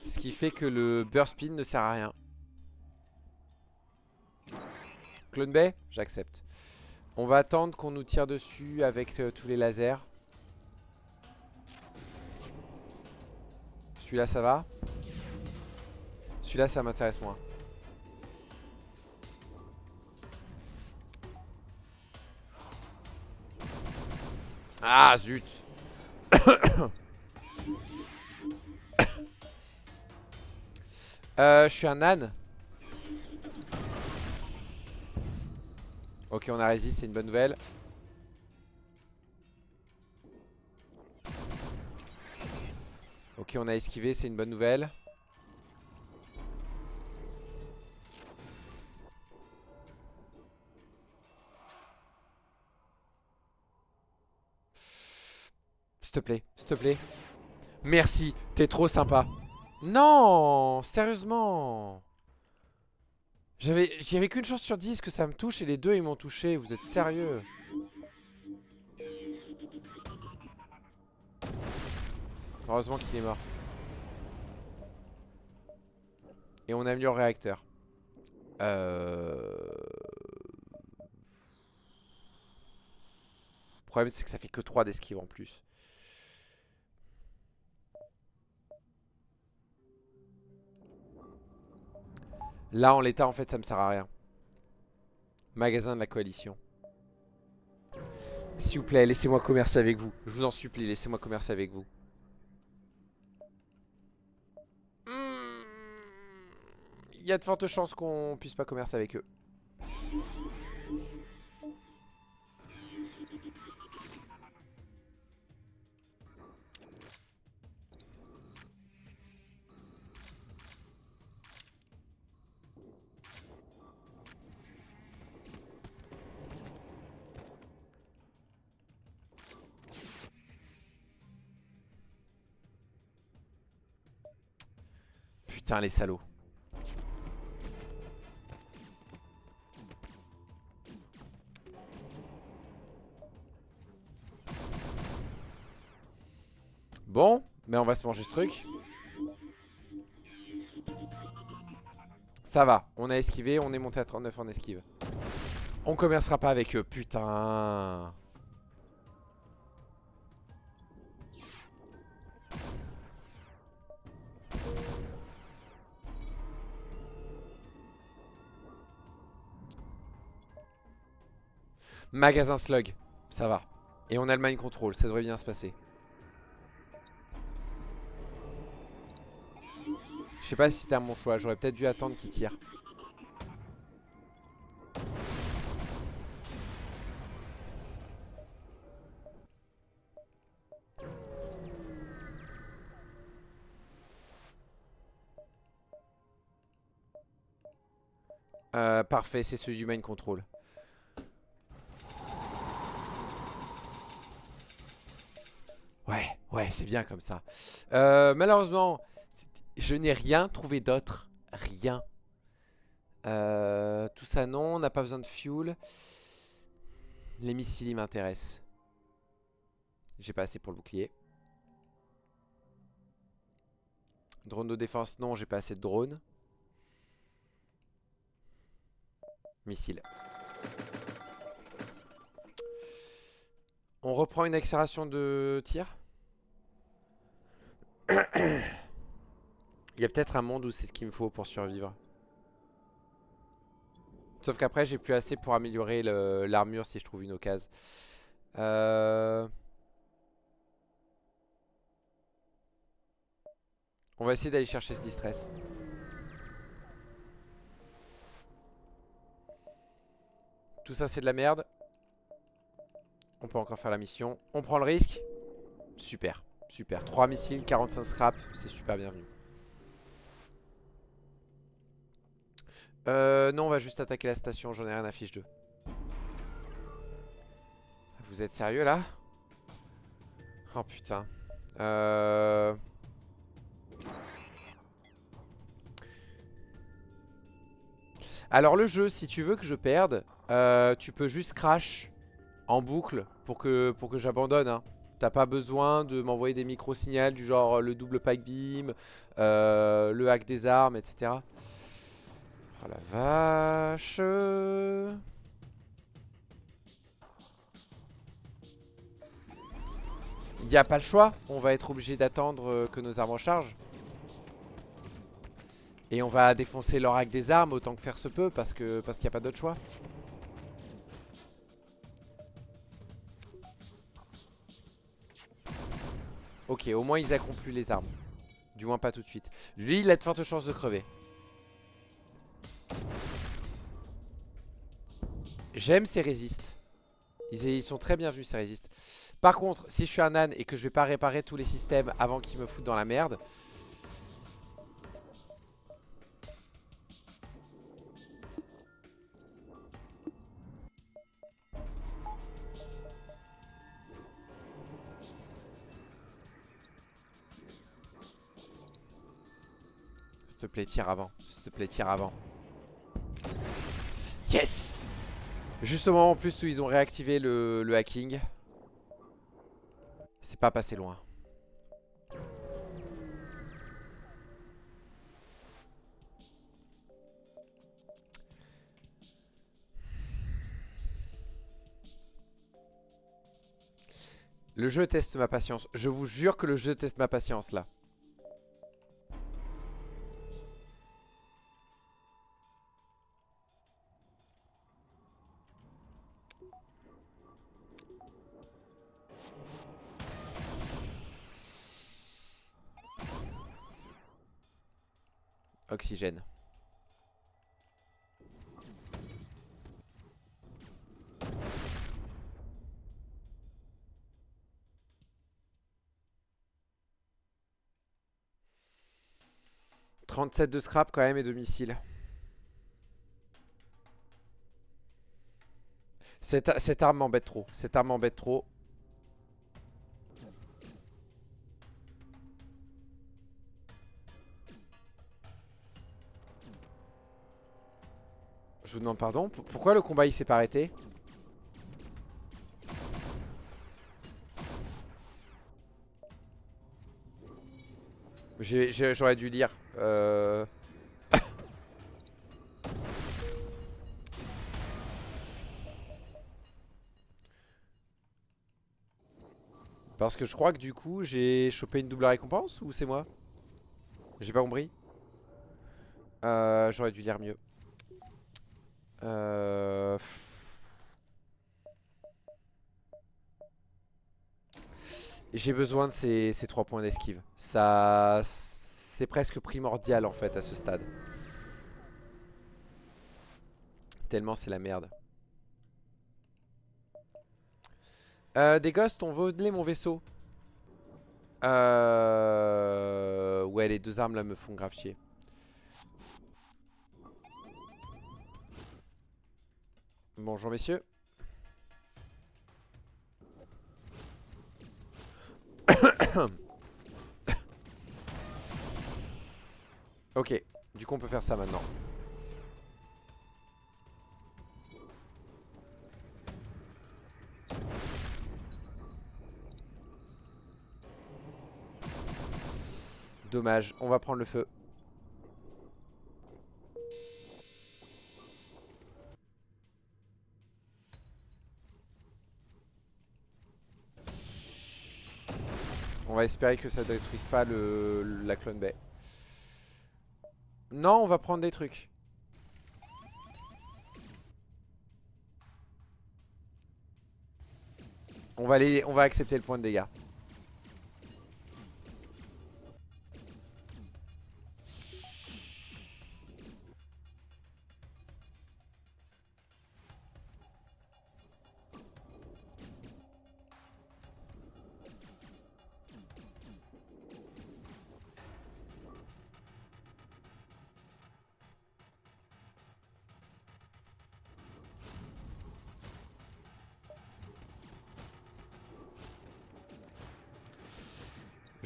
Ce qui fait que le burst pin ne sert à rien. Clone Bay, j'accepte. On va attendre qu'on nous tire dessus avec tous les lasers. Celui-là, ça va. Celui-là, ça m'intéresse moins. Ah, zut. Je suis un âne. Ok, on a résisté, c'est une bonne nouvelle. Ok, on a esquivé, c'est une bonne nouvelle. S'il te plaît, s'il te plaît. Merci, t'es trop sympa. Non, sérieusement. J'avais qu'une chance sur 10 que ça me touche et les deux ils m'ont touché. Vous êtes sérieux? Heureusement qu'il est mort. Et on améliore le réacteur. Le problème c'est que ça fait que 3 d'esquive en plus. Là en l'état en fait ça me sert à rien. Magasin de la coalition. S'il vous plaît, laissez-moi commercer avec vous. Je vous en supplie, laissez-moi commercer avec vous. Il y a de fortes chances qu'on puisse pas commercer avec eux. Putain les salauds. Bon, mais on va se manger ce truc. Ça va, on a esquivé, on est monté à 39 en esquive. On commercera pas avec eux, putain. Magasin slug, ça va. Et on a le mind control, ça devrait bien se passer. Je sais pas si c'était à mon choix, j'aurais peut-être dû attendre qu'il tire. Parfait, c'est celui du mind control. Ouais, c'est bien comme ça. Malheureusement, je n'ai rien trouvé d'autre. Rien. Tout ça non, on n'a pas besoin de fuel. Les missiles ils m'intéressent. J'ai pas assez pour le bouclier. Drone de défense, non, j'ai pas assez de drones. Missile. On reprend une accélération de tir. Il y a peut-être un monde où c'est ce qu'il me faut pour survivre. Sauf qu'après j'ai plus assez pour améliorer l'armure si je trouve une occasion. On va essayer d'aller chercher ce distress. Tout ça c'est de la merde. On peut encore faire la mission. On prend le risque. Super, super. 3 missiles, 45 scrap, c'est super bienvenu. Non, on va juste attaquer la station, j'en ai rien à fiche d'eux. Vous êtes sérieux là? Oh putain. Alors le jeu, si tu veux que je perde, tu peux juste crash en boucle pour que j'abandonne. Hein. T'as pas besoin de m'envoyer des micro-signals du genre le double pike beam, le hack des armes, etc. Oh la vache. Il n'y a pas le choix, on va être obligé d'attendre que nos armes rechargent. Et on va défoncer leur hack des armes autant que faire se peut parce qu'il n'y a pas d'autre choix. Ok, au moins ils accomplissent plus les armes. Du moins pas tout de suite. Lui, il a de fortes chances de crever. J'aime ces résistes. Ils sont très bienvenus ces résistes. Par contre, si je suis un âne et que je vais pas réparer tous les systèmes avant qu'ils me foutent dans la merde... S'il te plaît, tire avant. S'il te plaît, tire avant. Yes! Juste au moment en plus où ils ont réactivé le hacking. C'est pas passé loin. Le jeu teste ma patience. Je vous jure que le jeu teste ma patience là. Oxygène. « 37 de scrap quand même et de missiles. Cette arme m'embête trop. Cette arme m'embête trop. Je vous demande pardon. Pourquoi le combat il s'est pas arrêté? J'aurais dû lire. Parce que je crois que du coup j'ai chopé une double récompense ou c'est moi? J'ai pas compris. J'aurais dû lire mieux. J'ai besoin de ces 3 points d'esquive. Ça, c'est presque primordial en fait à ce stade. Tellement c'est la merde. Des ghosts ont volé mon vaisseau. Ouais, les 2 armes là me font grave chier. Bonjour messieurs. Ok, du coup on peut faire ça maintenant. Dommage, on va prendre le feu. On va espérer que ça ne détruise pas la clone bay. Non, on va prendre des trucs. On va accepter le point de dégâts.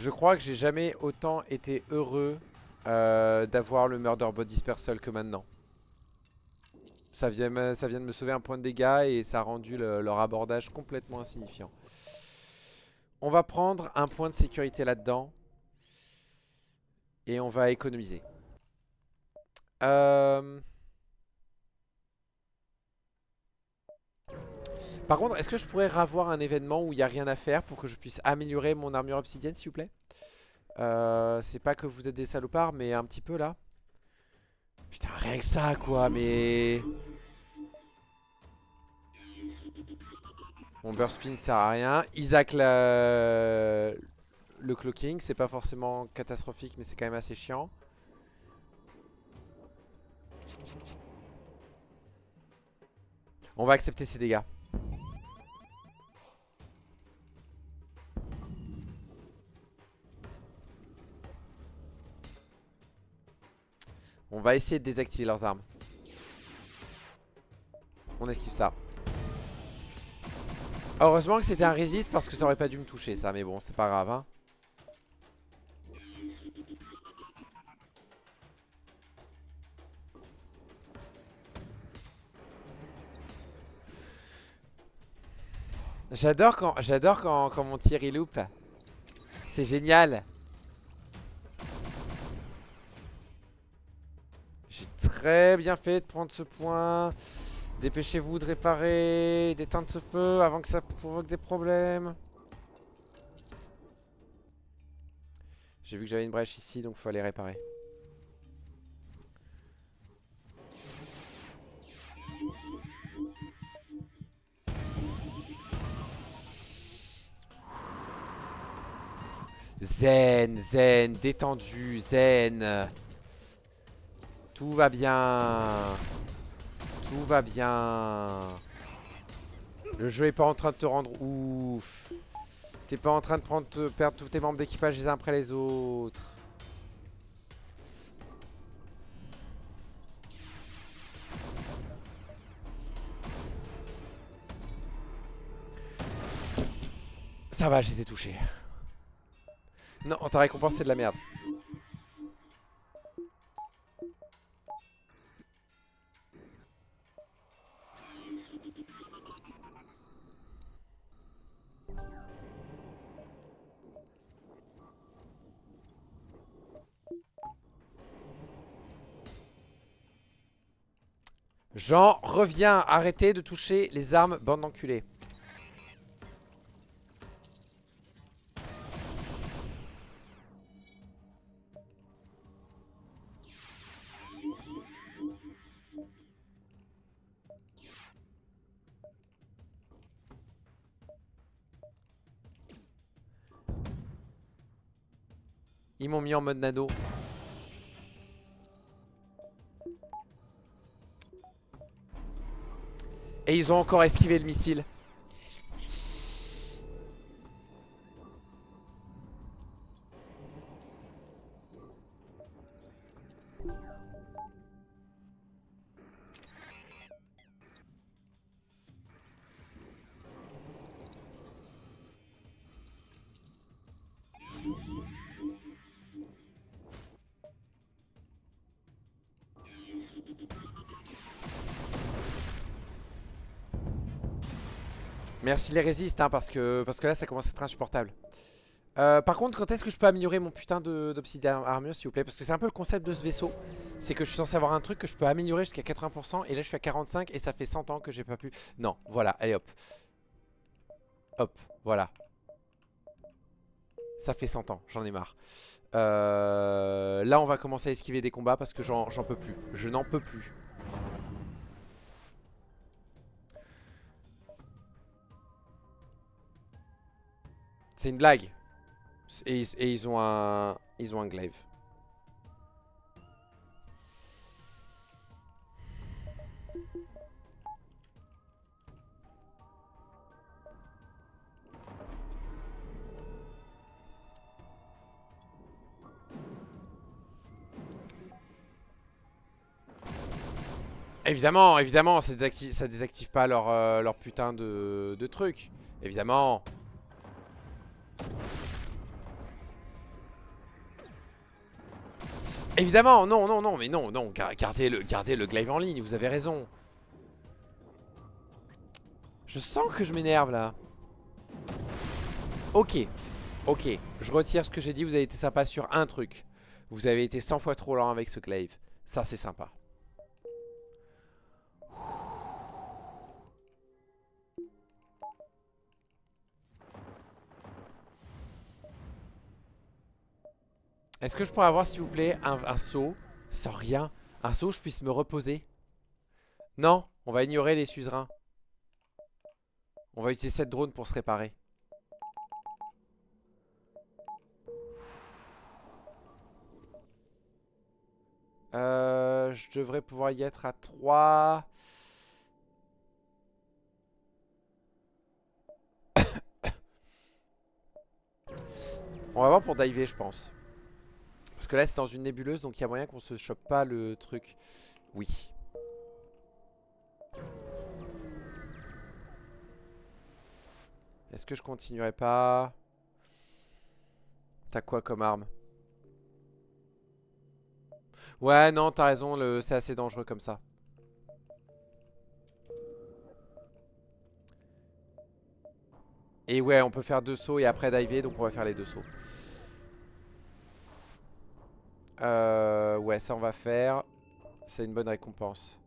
Je crois que j'ai jamais autant été heureux d'avoir le Murder Bot Dispersal que maintenant. Ça vient de me sauver un point de dégâts et ça a rendu leur abordage complètement insignifiant. On va prendre un point de sécurité là-dedans. Et on va économiser. Par contre, est-ce que je pourrais ravoir un événement où il n'y a rien à faire pour que je puisse améliorer mon armure obsidienne, s'il vous plaît? C'est pas que vous êtes des salopards, mais un petit peu là. Putain, rien que ça, quoi, mais... Mon burst spin sert à rien. Isaac le cloaking, c'est pas forcément catastrophique, mais c'est quand même assez chiant. On va accepter ces dégâts. On va essayer de désactiver leurs armes. On esquive ça. Heureusement que c'était un résist parce que ça aurait pas dû me toucher ça. Mais bon, c'est pas grave hein. J'adore quand mon tir il loupe. C'est génial. J'ai très bien fait de prendre ce point. Dépêchez-vous de réparer, d'éteindre ce feu avant que ça provoque des problèmes. J'ai vu que j'avais une brèche ici, donc faut aller réparer. Zen, zen, détendu, zen. Tout va bien. Tout va bien. Le jeu est pas en train de te rendre ouf. T'es pas en train de perdre tous tes membres d'équipage les uns après les autres. Ça va, je les ai touchés. Non, ta récompense c'est de la merde. Jean, reviens, arrêtez de toucher les armes, bande d'enculés. Ils m'ont mis en mode nano. Et ils ont encore esquivé le missile. Merci les résistes hein, parce que là ça commence à être insupportable. Par contre, quand est-ce que je peux améliorer mon putain d'obsidian armure s'il vous plaît? Parce que c'est un peu le concept de ce vaisseau. C'est que je suis censé avoir un truc que je peux améliorer jusqu'à 80% et là je suis à 45 et ça fait 100 ans que j'ai pas pu. Non, voilà, allez hop. Hop, voilà. Ça fait 100 ans, j'en ai marre. Là on va commencer à esquiver des combats parce que j'en peux plus. Je n'en peux plus. C'est une blague. Et ils ont un glaive. Évidemment, évidemment, ça désactive pas leur putain de truc. Évidemment. Évidemment, non, non, non, mais non, non, gardez le glaive en ligne, vous avez raison. Je sens que je m'énerve là. Ok, ok, je retire ce que j'ai dit, vous avez été sympa sur un truc. Vous avez été 100 fois trop lent avec ce glaive. Ça c'est sympa. Est-ce que je pourrais avoir s'il vous plaît un seau sans rien? Un seau où je puisse me reposer? Non, on va ignorer les suzerains. On va utiliser cette drone pour se réparer. Je devrais pouvoir y être à 3. On va voir pour diver, je pense. Parce que là, c'est dans une nébuleuse, donc il y a moyen qu'on se chope pas le truc. Oui. Est-ce que je continuerai pas? T'as quoi comme arme? Ouais, non, t'as raison, c'est assez dangereux comme ça. Et ouais, on peut faire 2 sauts et après diver, donc on va faire les 2 sauts. Ouais, ça on va faire. C'est une bonne récompense.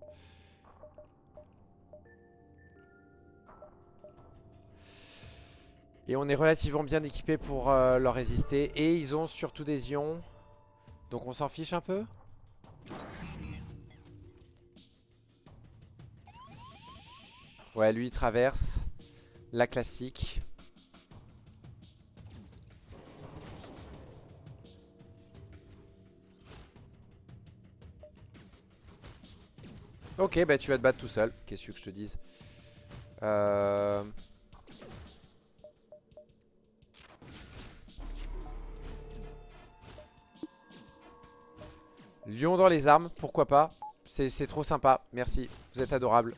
Et on est relativement bien équipé pour leur résister. Et ils ont surtout des ions. Donc on s'en fiche un peu. Ouais, lui il traverse. La classique. Ok, bah tu vas te battre tout seul. Qu'est-ce que je te dise? Lion dans les armes, pourquoi pas? C'est trop sympa, merci. Vous êtes adorables.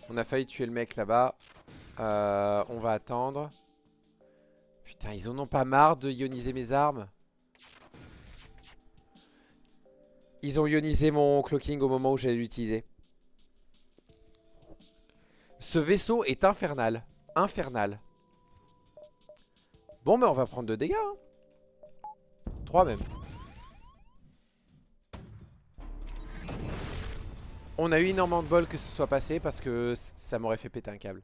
On a failli tuer le mec là-bas. On va attendre. Putain, ils en ont pas marre de ioniser mes armes. Ils ont ionisé mon cloaking au moment où j'allais l'utiliser. Ce vaisseau est infernal. Infernal. Bon, mais on va prendre 2 dégâts. Hein. 3 même. On a eu énormément de bol que ce soit passé parce que ça m'aurait fait péter un câble.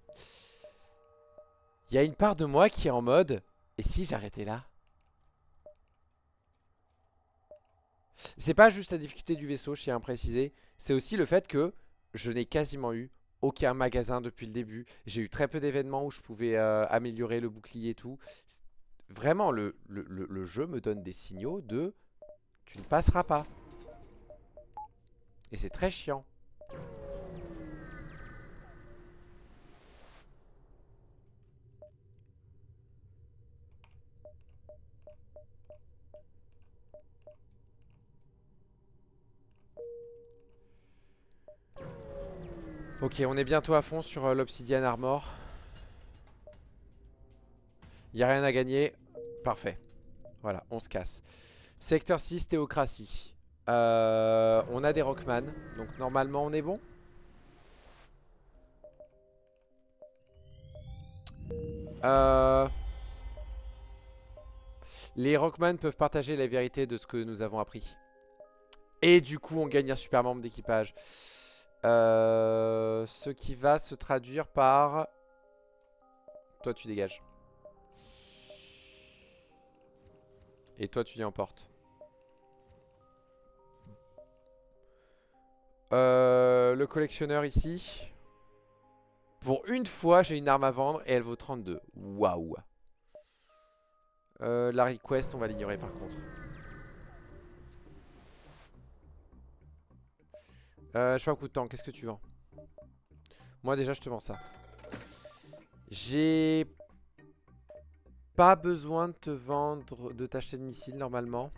Il y a une part de moi qui est en mode... Et si j'arrêtais là? C'est pas juste la difficulté du vaisseau, je tiens à préciser. C'est aussi le fait que je n'ai quasiment eu aucun magasin depuis le début. J'ai eu très peu d'événements où je pouvais améliorer le bouclier et tout. Vraiment, le jeu me donne des signaux de... Tu ne passeras pas. Et c'est très chiant. Ok, on est bientôt à fond sur l'Obsidian Armor. Il n'y a rien à gagner. Parfait. Voilà, on se casse. Secteur 6, théocratie. On a des Rockman. Donc normalement, on est bon. Les Rockman peuvent partager la vérité de ce que nous avons appris. Et du coup, on gagne un super membre d'équipage. Ce qui va se traduire par... Toi, tu dégages. Et toi, tu y emportes. Le collectionneur ici. Pour une fois, j'ai une arme à vendre et elle vaut 32. Waouh. La request, on va l'ignorer par contre. J'ai pas beaucoup de temps, qu'est-ce que tu vends? Moi déjà je te vends ça. J'ai pas besoin de te vendre, de t'acheter de missiles normalement.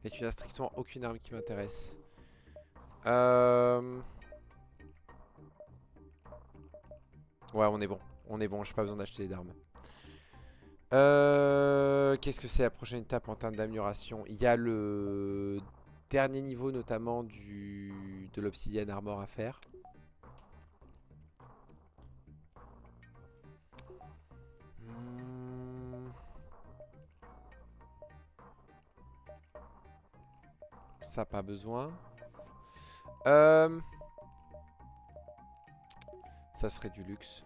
Et tu n'as strictement aucune arme qui m'intéresse. Ouais, on est bon. On est bon, j'ai pas besoin d'acheter d'armes. Qu'est-ce que c'est la prochaine étape en termes d'amélioration? Il y a le dernier niveau notamment de l'Obsidian Armor à faire. Ça, pas besoin. Ça serait du luxe.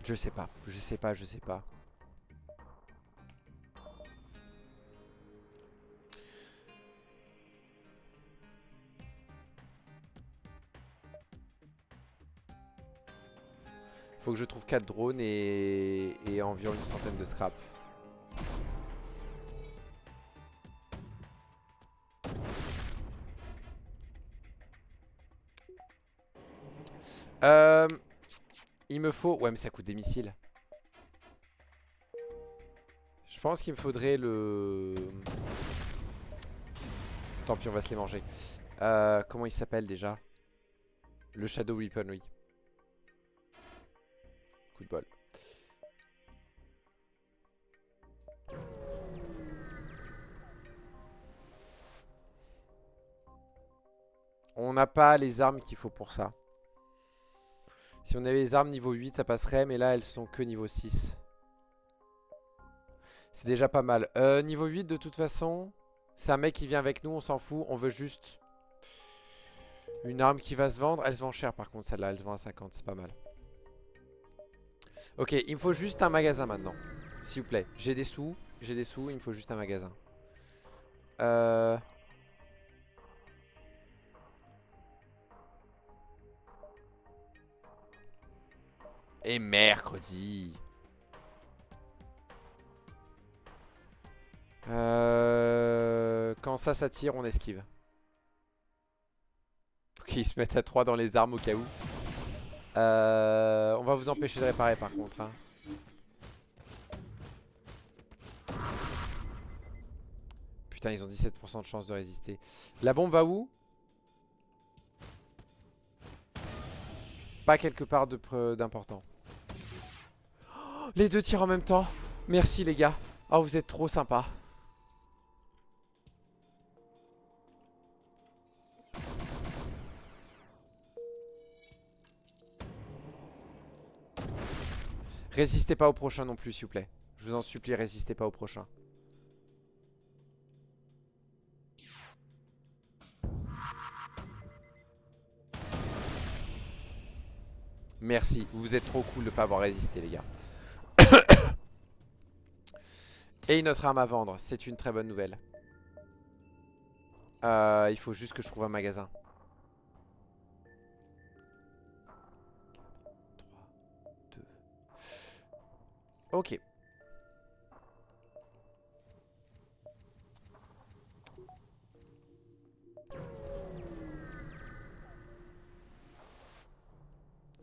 Je sais pas, je sais pas, je sais pas. Faut que je trouve 4 drones et environ une centaine de scrap. Il me faut... Ouais mais ça coûte des missiles. Je pense qu'il me faudrait le... Tant pis on va se les manger. Comment il s'appelle déjà? Le Shadow Weapon, oui. Coup de bol. On n'a pas les armes qu'il faut pour ça. Si on avait les armes niveau 8 ça passerait, mais là elles sont que niveau 6. C'est déjà pas mal. Niveau 8 de toute façon, c'est un mec qui vient avec nous, on s'en fout. On veut juste une arme qui va se vendre. Elle se vend cher par contre celle-là, elle se vend à 50, c'est pas mal. Ok, il me faut juste un magasin maintenant. S'il vous plaît, j'ai des sous, il me faut juste un magasin. Et mercredi. Quand ça tire, on esquive. Ok, ils se mettent à 3 dans les armes au cas où. On va vous empêcher de réparer par contre. Hein. Putain, ils ont 17% de chance de résister. La bombe va où? Pas quelque part d'important. Oh, les deux tirent en même temps. Merci les gars. Oh, vous êtes trop sympas. Résistez pas au prochain non plus, s'il vous plaît. Je vous en supplie, résistez pas au prochain. Merci, vous êtes trop cool de pas avoir résisté, les gars. Et une autre arme à vendre, c'est une très bonne nouvelle. Il faut juste que je trouve un magasin. 3, 2. Ok.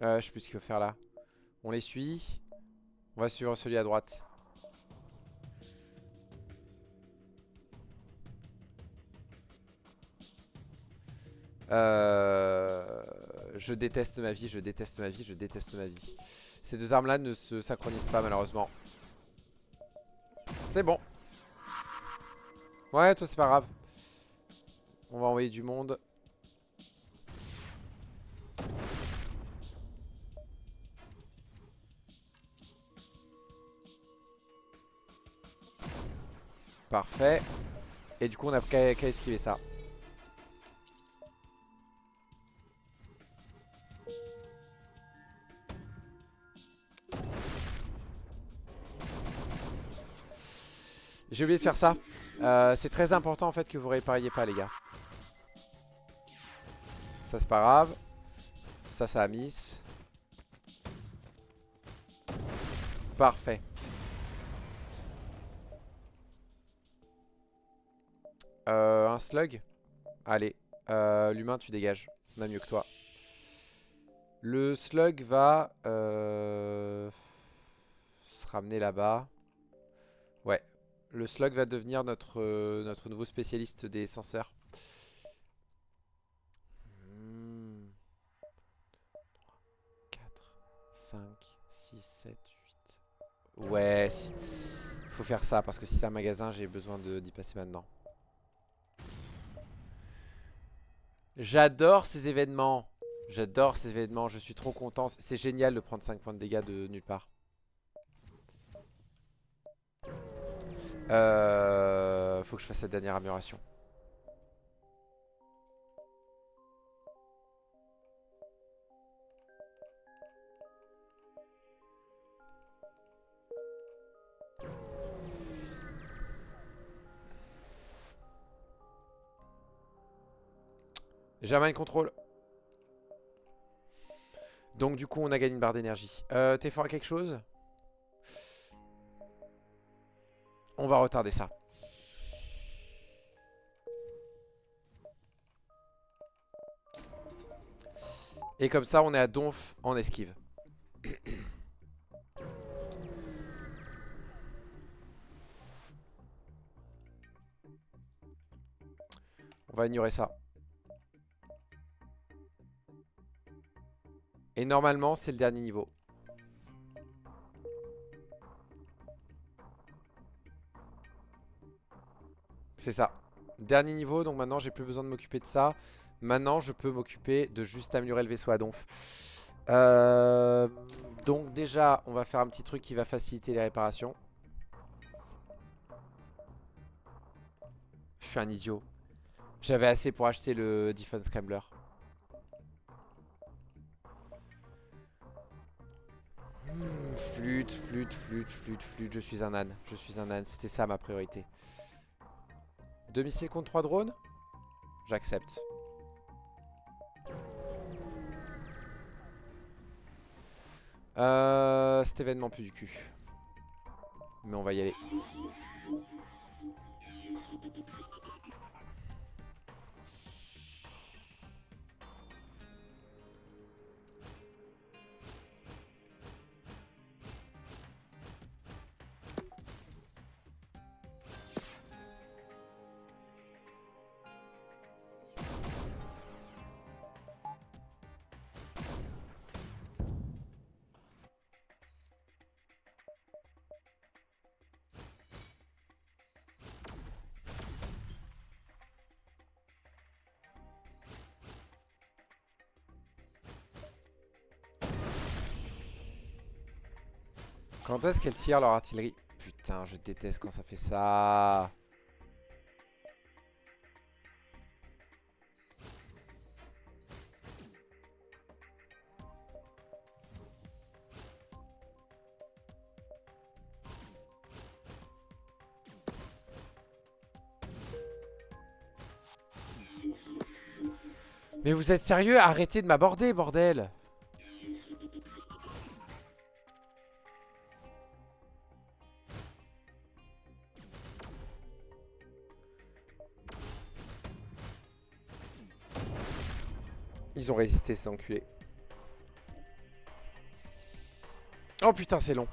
Je sais plus ce qu'il faut faire là. On les suit. On va suivre celui à droite. Je déteste ma vie, je déteste ma vie, je déteste ma vie. Ces deux armes là ne se synchronisent pas malheureusement. C'est bon. Ouais, toi c'est pas grave. On va envoyer du monde. Parfait. Et du coup on a qu'à esquiver ça. J'ai oublié de faire ça. C'est très important en fait que vous répariez pas les gars. Ça c'est pas grave. Ça a miss. Parfait. Un slug. Allez. L'humain tu dégages. On a mieux que toi. Le slug va se ramener là-bas. Ouais. Le slug va devenir notre nouveau spécialiste des senseurs. 4, 5, 6, 7, 8. Ouais, faut faire ça parce que si c'est un magasin, j'ai besoin d'y passer maintenant. J'adore ces événements. J'adore ces événements, je suis trop content. C'est génial de prendre 5 points de dégâts de nulle part. Faut que je fasse cette dernière amélioration. J'ai un mind control. Donc du coup on a gagné une barre d'énergie. T'es fort à quelque chose? On va retarder ça. Et comme ça on est à donf en esquive. On va ignorer ça. Et normalement c'est le dernier niveau. C'est ça. Dernier niveau, donc maintenant j'ai plus besoin de m'occuper de ça. Maintenant je peux m'occuper de juste améliorer le vaisseau à donf. Donc déjà on va faire un petit truc qui va faciliter les réparations. Je suis un idiot. J'avais assez pour acheter le Defense Scrambler. Flûte, flûte, flûte, flûte, flûte. Je suis un âne. Je suis un âne. C'était ça ma priorité. 2 missiles contre 3 drones? J'accepte. Cet événement pue du cul. Mais on va y aller. Quand est-ce qu'elle tire leur artillerie? Putain, je déteste quand ça fait ça. Mais vous êtes sérieux? Arrêtez de m'aborder, bordel! Ils ont résisté, ces enculés. Oh putain, c'est long.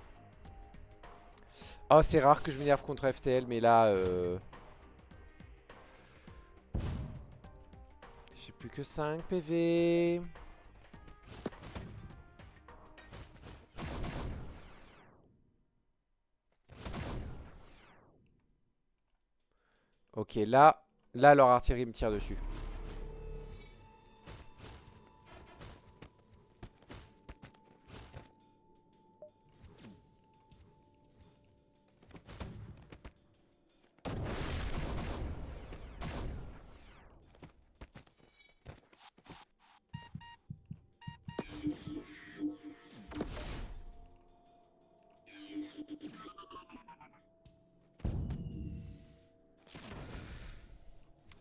Oh, c'est rare que je m'énerve contre FTL, mais là... J'ai plus que 5 PV. Ok, là leur artillerie me tire dessus.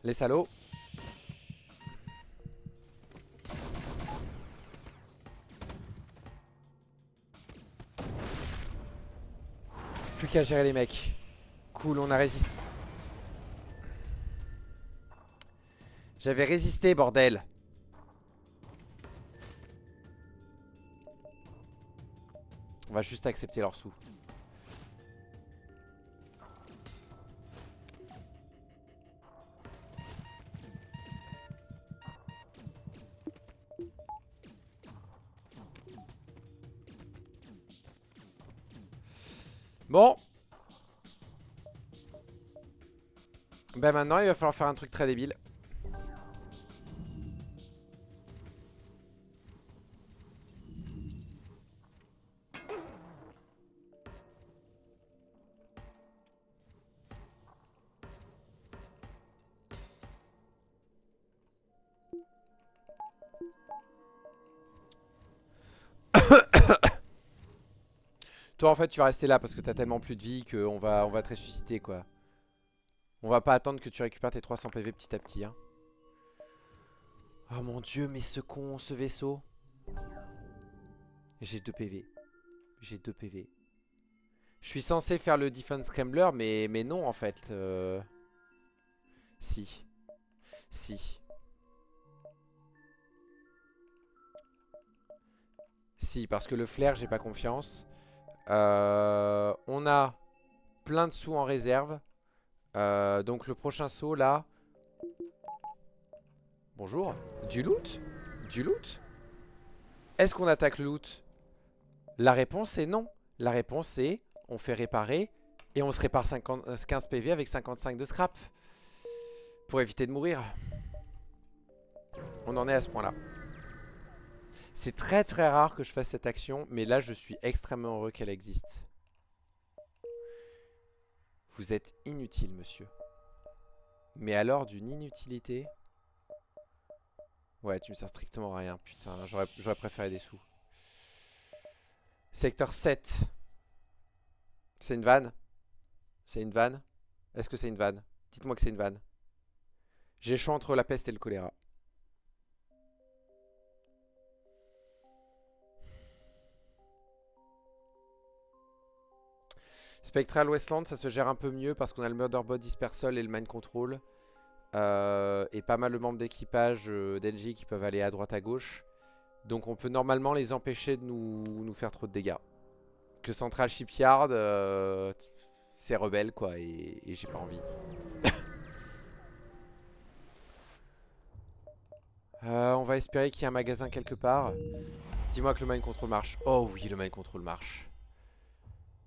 Les salauds. Plus qu'à gérer les mecs. Cool, on a résisté. J'avais résisté, bordel. On va juste accepter leurs sous. Bon. Ben maintenant, il va falloir faire un truc très débile. Toi, en fait, tu vas rester là parce que t'as tellement plus de vie qu'on va te ressusciter, quoi. On va pas attendre que tu récupères tes 300 PV petit à petit, hein. Oh mon dieu, mais ce con, ce vaisseau. J'ai 2 PV. J'ai 2 PV. Je suis censé faire le Defense Scrambler, mais non, en fait. Si. Si. Si, parce que le flair, j'ai pas confiance. On a plein de sous en réserve. Donc le prochain saut, là... Bonjour. Du loot? Du loot? Est-ce qu'on attaque le loot? La réponse est non. La réponse est on fait réparer et on se répare 15 PV avec 55 de scrap. Pour éviter de mourir. On en est à ce point-là. C'est très très rare que je fasse cette action, mais là je suis extrêmement heureux qu'elle existe. Vous êtes inutile, monsieur. Mais alors d'une inutilité. Ouais, tu me sers strictement à rien. Putain, j'aurais préféré des sous. Secteur 7. C'est une vanne? C'est une vanne? Est-ce que c'est une vanne? Dites-moi que c'est une vanne. J'ai le choix entre la peste et le choléra. Spectral Westland, ça se gère un peu mieux parce qu'on a le Murderbot Dispersal et le Mind Control. Et pas mal de membres d'équipage d'Engie qui peuvent aller à droite à gauche. Donc on peut normalement les empêcher de nous faire trop de dégâts. Que Central Shipyard, c'est rebelle quoi, et j'ai pas envie. On va espérer qu'il y a un magasin quelque part. Dis-moi que le Mind Control marche. Oh oui, le Mind Control marche.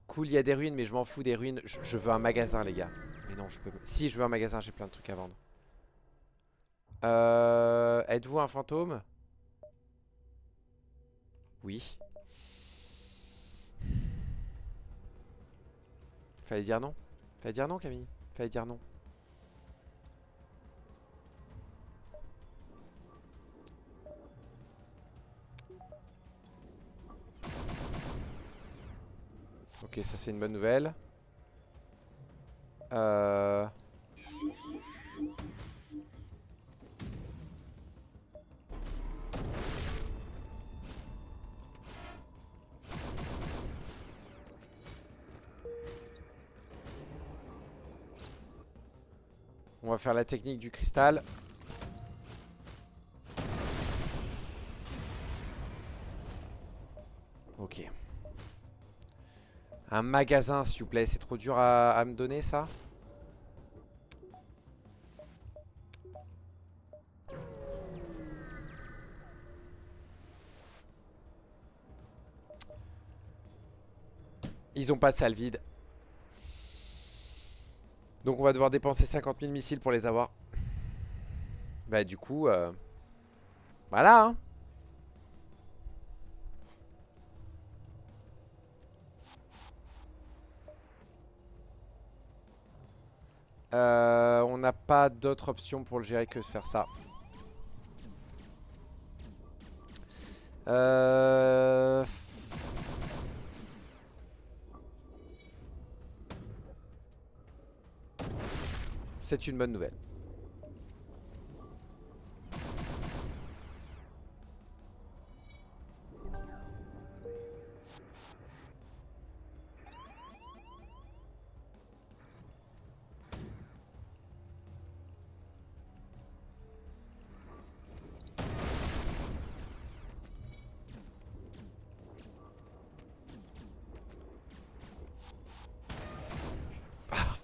Cool, il y a des ruines, mais je m'en fous des ruines. Je veux un magasin, les gars. Mais non, je peux... Si, je veux un magasin, j'ai plein de trucs à vendre. Êtes-vous un fantôme? Oui. Fallait dire non. Fallait dire non, Camille. Fallait dire non. Ok, ça c'est une bonne nouvelle. On va faire la technique du cristal. Ok. Un magasin, s'il vous plaît. C'est trop dur à me donner, ça. Ils ont pas de salle vide. Donc on va devoir dépenser 50 000 missiles pour les avoir. Bah du coup... Voilà, hein. On n'a pas d'autre option pour le gérer que de faire ça. C'est une bonne nouvelle.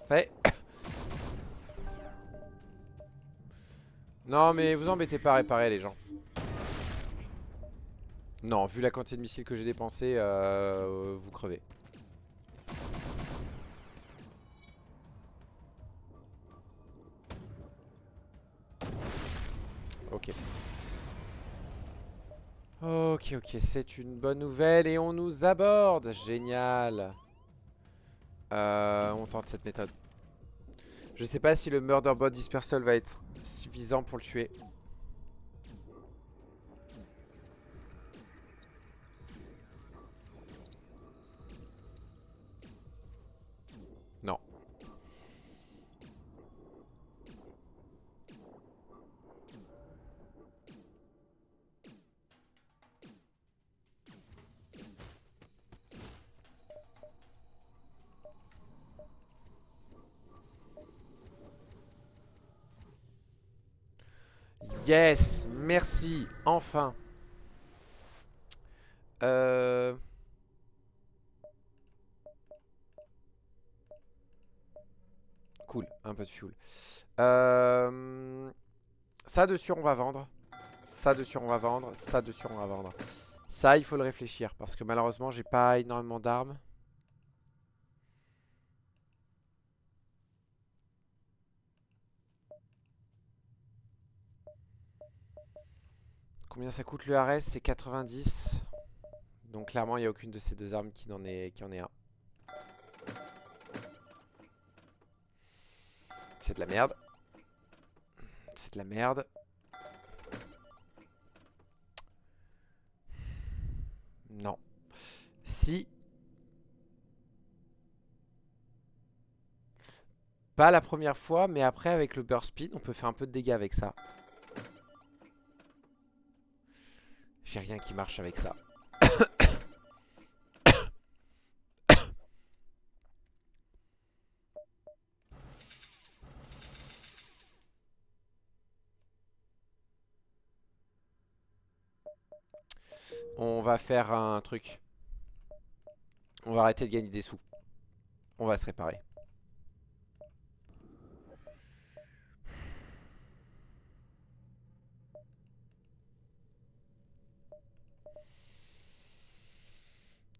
Parfait. Non mais vous embêtez pas à réparer les gens. Non, vu la quantité de missiles que j'ai dépensé, vous crevez. Ok. Ok, ok, c'est une bonne nouvelle et on nous aborde. Génial. On tente cette méthode. Je sais pas si le Murderbot Dispersal va être suffisant pour le tuer. Non. Yes, merci, enfin. Euh... Cool, un peu de fuel. Ça dessus on va vendre. Ça dessus on va vendre. Ça dessus on va vendre. Ça il faut le réfléchir parce que malheureusement j'ai pas énormément d'armes. Combien ça coûte le RS? C'est 90. Donc clairement il n'y a aucune de ces deux armes qui en est un. C'est de la merde. C'est de la merde. Non. Si. Pas la première fois, mais après avec le burst speed, on peut faire un peu de dégâts avec ça. J'ai rien qui marche avec ça. On va faire un truc. On va arrêter de gagner des sous. On va se réparer.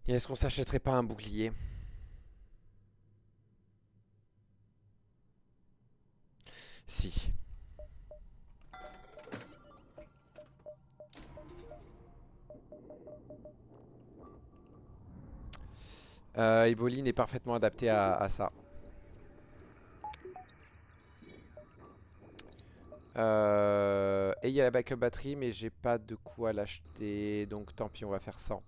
Et est-ce qu'on s'achèterait pas un bouclier? Si. Eboline est parfaitement adapté à ça. Et il y a la backup batterie, mais j'ai pas de quoi l'acheter. Donc tant pis, on va faire 100.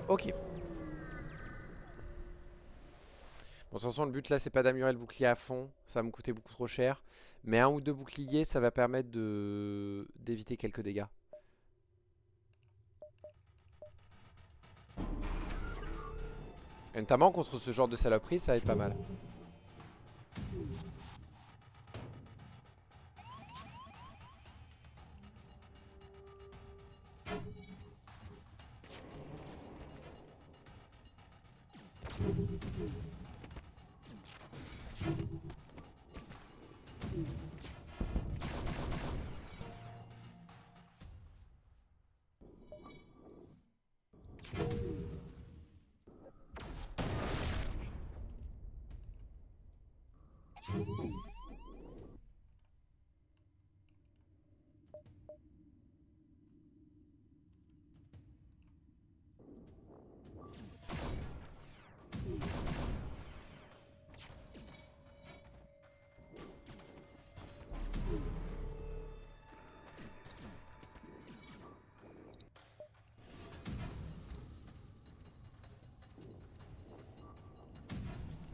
Ok. Bon, de toute façon, le but là, c'est pas d'améliorer le bouclier à fond. Ça va me coûter beaucoup trop cher. Mais un ou deux boucliers, ça va permettre d'éviter quelques dégâts. Et notamment contre ce genre de saloperie, ça va être pas mal.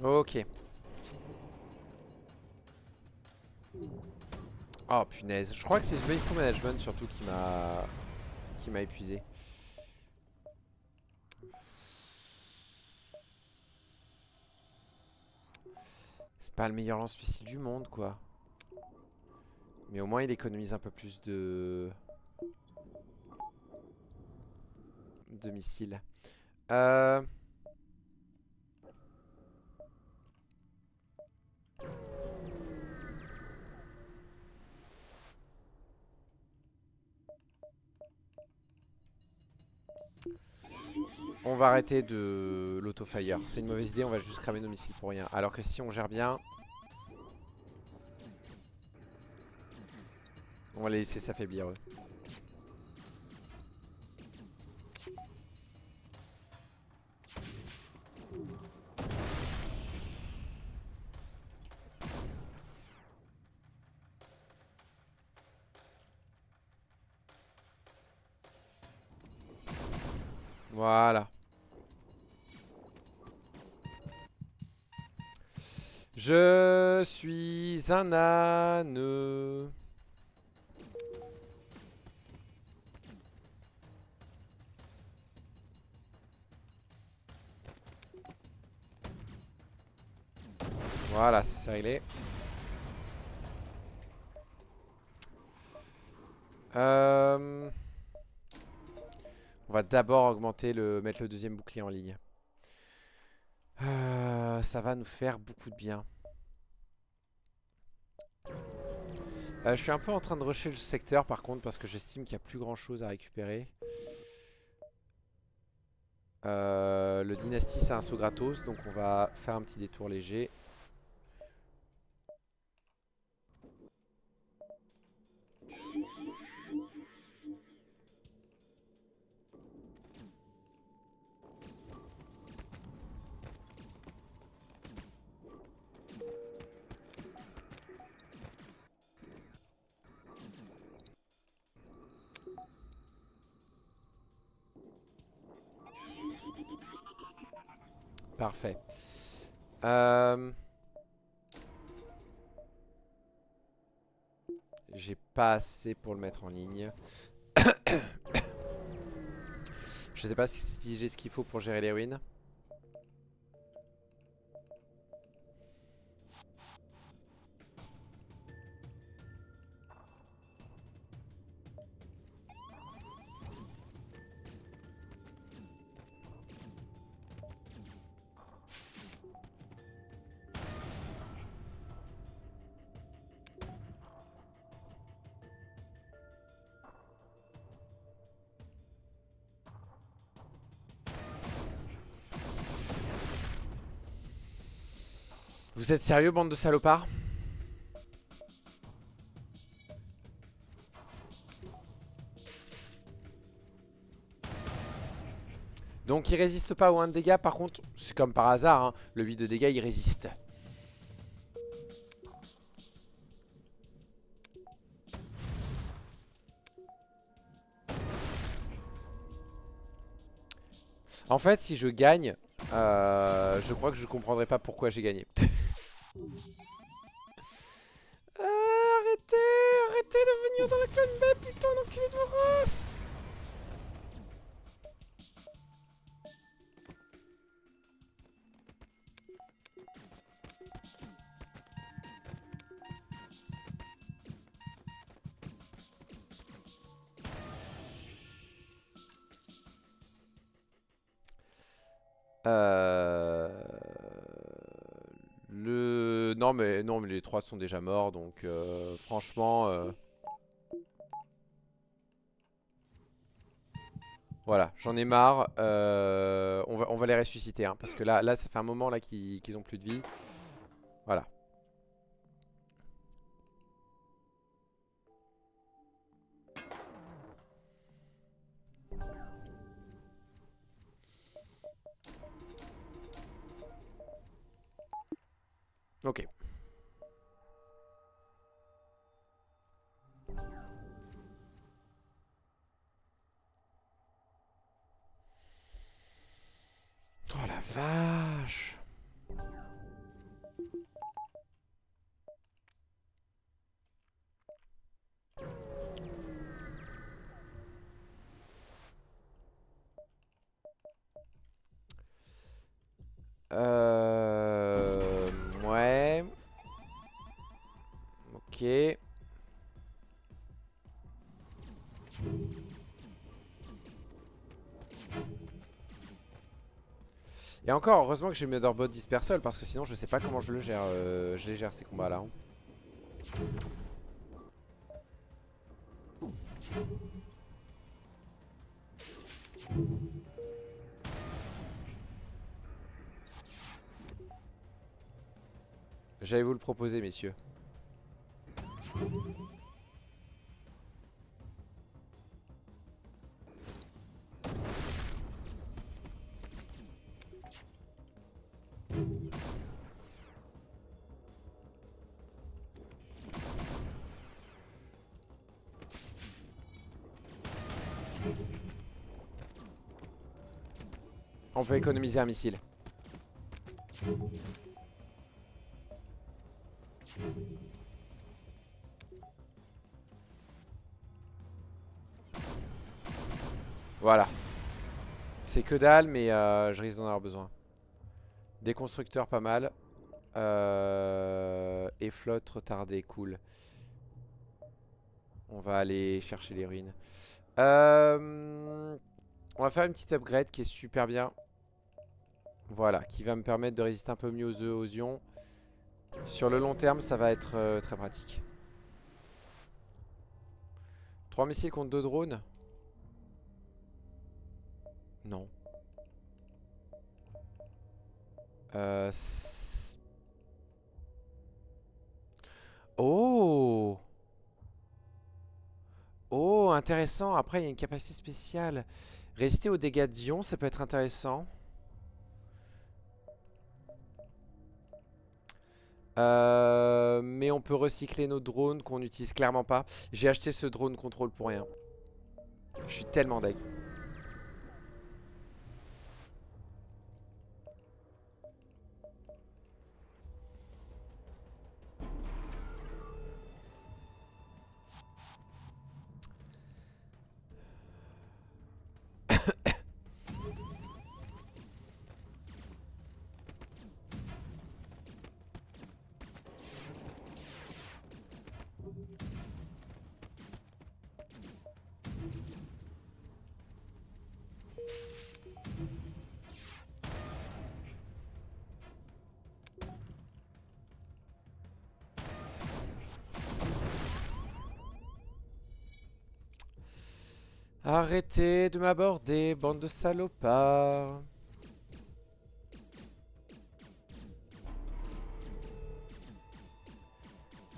Ok. Oh punaise. Je crois que c'est le vehicle management surtout qui m'a épuisé. C'est pas le meilleur lance-missile du monde, quoi. Mais au moins, il économise un peu plus de missiles. Euh... On va arrêter de l'auto-fire. C'est une mauvaise idée, on va juste cramer nos missiles pour rien. Alors que si on gère bien, on va les laisser s'affaiblir eux. Voilà. Je suis un âne. Voilà, c'est réglé. On va d'abord augmenter mettre le deuxième bouclier en ligne. Ça va nous faire beaucoup de bien. Je suis un peu en train de rusher le secteur par contre parce que j'estime qu'il n'y a plus grand chose à récupérer. Le dynastie c'est un saut gratos donc on va faire un petit détour léger. Parfait. J'ai pas assez pour le mettre en ligne. Je sais pas si j'ai ce qu'il faut pour gérer les ruines. Vous êtes sérieux, bande de salopards? Donc il résiste pas au 1 de dégâts, par contre, c'est comme par hasard, hein, le 8 de dégâts il résiste. En fait, si je gagne, je crois que je comprendrai pas pourquoi j'ai gagné. Arrêtez de venir dans la clan B, putain d'enculé de Voros. Non mais les 3 sont déjà morts donc franchement voilà, j'en ai marre. On va les ressusciter hein, parce que là ça fait un moment là qu'ils ont plus de vie. Voilà. Ok. Oh la vache. Ouais. Ok. Et encore, heureusement que j'ai mis Motherbot Dispersal parce que sinon je sais pas comment je les gère ces combats là. J'allais vous le proposer, messieurs. On peut économiser un missile. Voilà. C'est que dalle, mais je risque d'en avoir besoin. Des constructeurs, pas mal. Et flotte retardée, cool. On va aller chercher les ruines. On va faire une petite upgrade qui est super bien. Voilà, qui va me permettre de résister un peu mieux aux œufs, aux ions. Sur le long terme, ça va être très pratique. 3 missiles contre 2 drones? Non. Oh! Oh, intéressant. Après, il y a une capacité spéciale. Résister aux dégâts d'ion, ça peut être intéressant. Mais on peut recycler nos drones qu'on n'utilise clairement pas. J'ai acheté ce drone contrôle pour rien. Je suis tellement deg. Arrêtez de m'aborder, bande de salopards.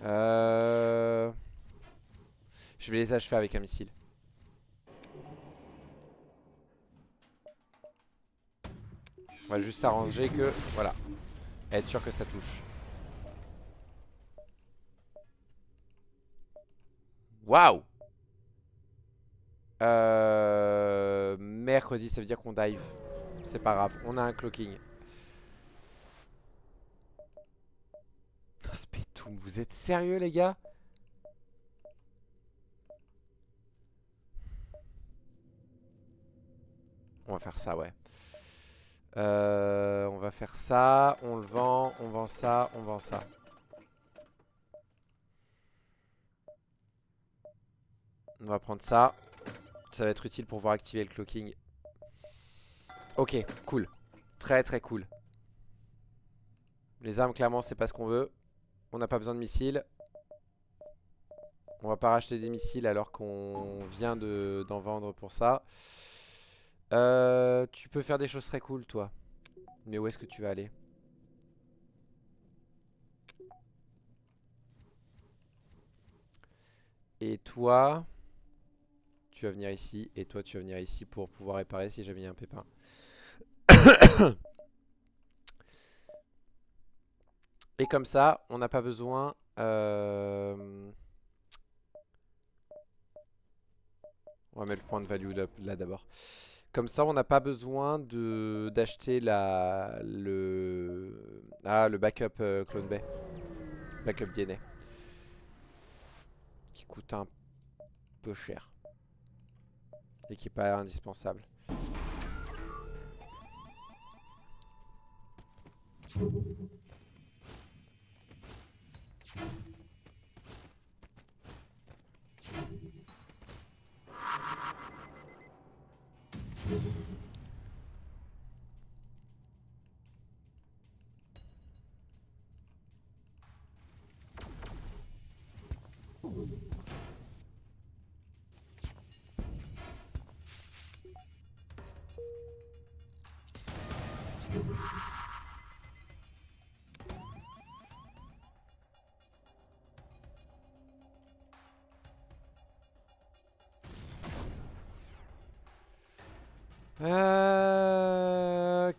Je vais les achever avec un missile. On va juste s'arranger que... Voilà. Être sûr que ça touche. Waouh! Mercredi, ça veut dire qu'on dive. C'est pas grave, on a un clocking. Spetoum, vous êtes sérieux les gars? On va faire ça, ouais. On va faire ça, on le vend, on vend ça, on vend ça. On va prendre ça. Ça va être utile pour pouvoir activer le clocking. Ok, cool. Très très cool. Les armes, clairement, c'est pas ce qu'on veut. On n'a pas besoin de missiles. On va pas racheter des missiles alors qu'on vient d'en vendre pour ça. Tu peux faire des choses très cool, toi. Mais où est-ce que tu vas aller? Et toi, tu vas venir ici. Et toi, tu vas venir ici pour pouvoir réparer si jamais il y a un pépin. Et comme ça, on n'a pas besoin... On va mettre le point de value là d'abord. Comme ça, on n'a pas besoin d'acheter le backup Clone Bay. Backup DNA. Qui coûte un peu cher. Et qui n'est pas indispensable.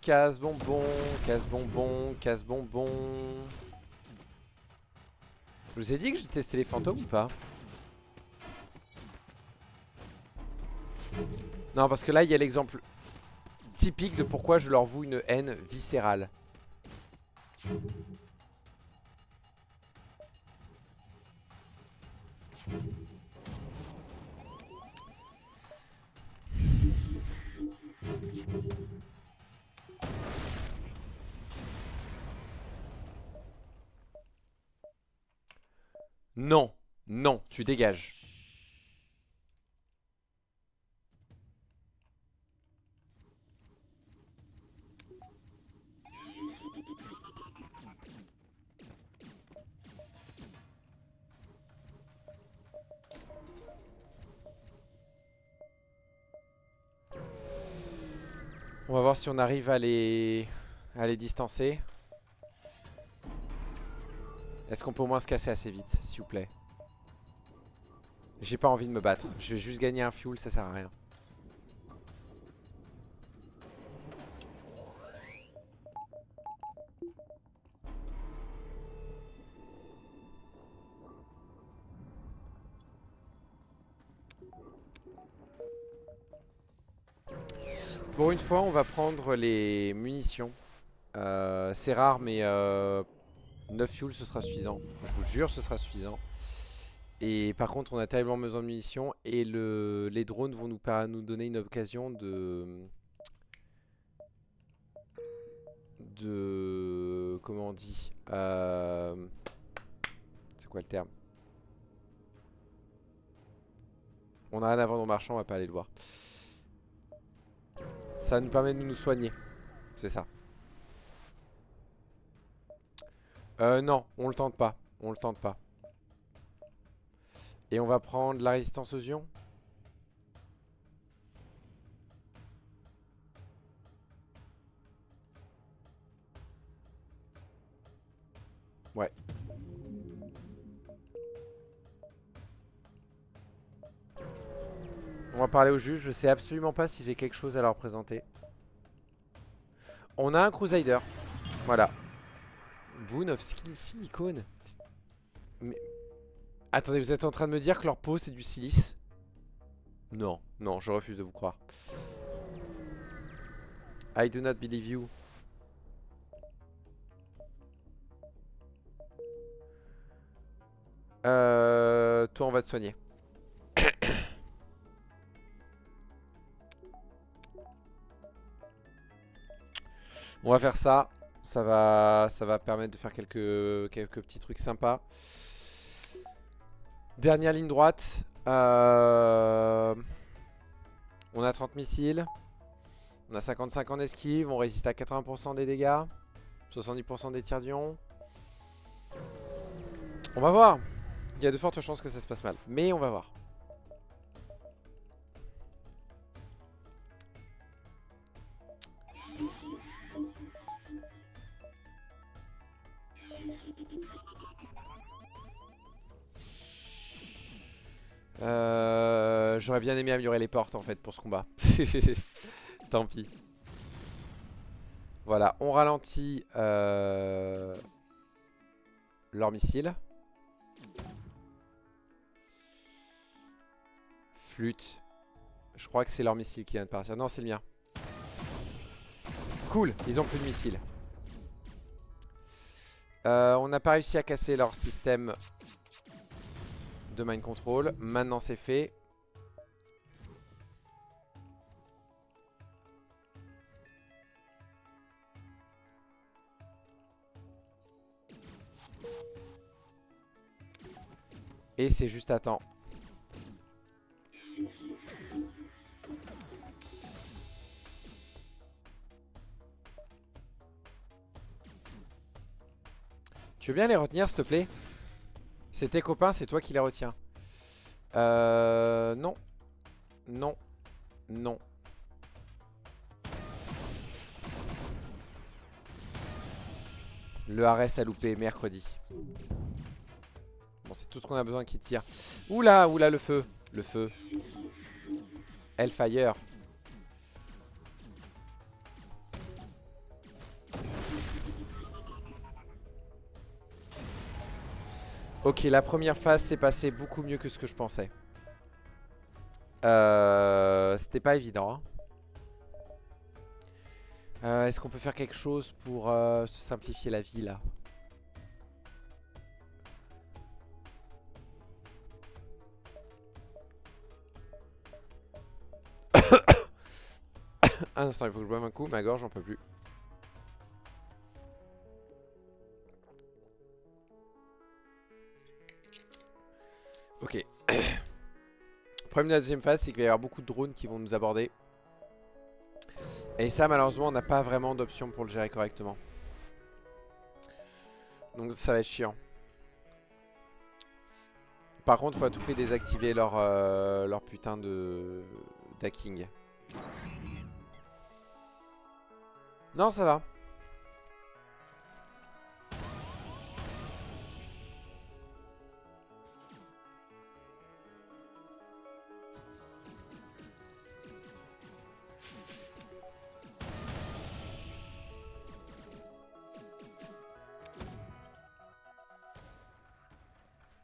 Casse bonbon, casse bonbon, casse bonbon. Je vous ai dit que j'ai testé les fantômes ou pas? Non, parce que là, il y a l'exemple typique de pourquoi je leur voue une haine viscérale. Non, non, tu dégages. On va voir si on arrive à les distancer. Est-ce qu'on peut au moins se casser assez vite, s'il vous plaît? J'ai pas envie de me battre. Je vais juste gagner un fuel, ça sert à rien. Pour une fois, on va prendre les munitions. C'est rare, mais 9 fuel, ce sera suffisant. Je vous jure, ce sera suffisant. Et par contre, on a terriblement besoin de munitions. Et les drones vont nous donner une occasion comment on dit, c'est quoi le terme? On a rien à vendre au marchand, on va pas aller le voir. Ça nous permet de nous soigner. C'est ça. Non, on le tente pas. On le tente pas. Et on va prendre la résistance aux ions. Ouais. On va parler au juge. Je sais absolument pas si j'ai quelque chose à leur présenter. On a un Crusader. Voilà. Boon of Silicone. Mais... Attendez, vous êtes en train de me dire que leur peau c'est du silice? Non, non, je refuse de vous croire. I do not believe you. Toi, on va te soigner. On va faire ça. Ça va permettre de faire quelques petits trucs sympas. Dernière ligne droite. On a 30 missiles. On a 55 en esquive. On résiste à 80% des dégâts. 70% des tirs d'ion. On va voir. Il y a de fortes chances que ça se passe mal. Mais on va voir. J'aurais bien aimé améliorer les portes en fait pour ce combat. Tant pis. Voilà, on ralentit leurs missiles. Flûte. Je crois que c'est leur missile qui vient de partir. Non, c'est le mien. Cool, ils ont plus de missiles. On n'a pas réussi à casser leur système de mind control. Maintenant c'est fait. Et c'est juste à temps. Tu veux bien les retenir s'il te plaît? C'est tes copains, c'est toi qui les retiens. Non. Non. Non. Le Ares a loupé mercredi. Bon, c'est tout ce qu'on a besoin qui tire. Oula, oula, le feu. Le feu. Hellfire. Ok, la première phase s'est passée beaucoup mieux que ce que je pensais. C'était pas évident, hein. Est-ce qu'on peut faire quelque chose pour se simplifier la vie là? Un instant, il faut que je boive un coup, ma gorge j'en peux plus. Ok. Le problème de la deuxième phase, c'est qu'il va y avoir beaucoup de drones qui vont nous aborder. Et ça, malheureusement, on n'a pas vraiment d'option pour le gérer correctement. Donc ça va être chiant. Par contre, faut à tout prix désactiver leur putain de d'hacking. Non, ça va.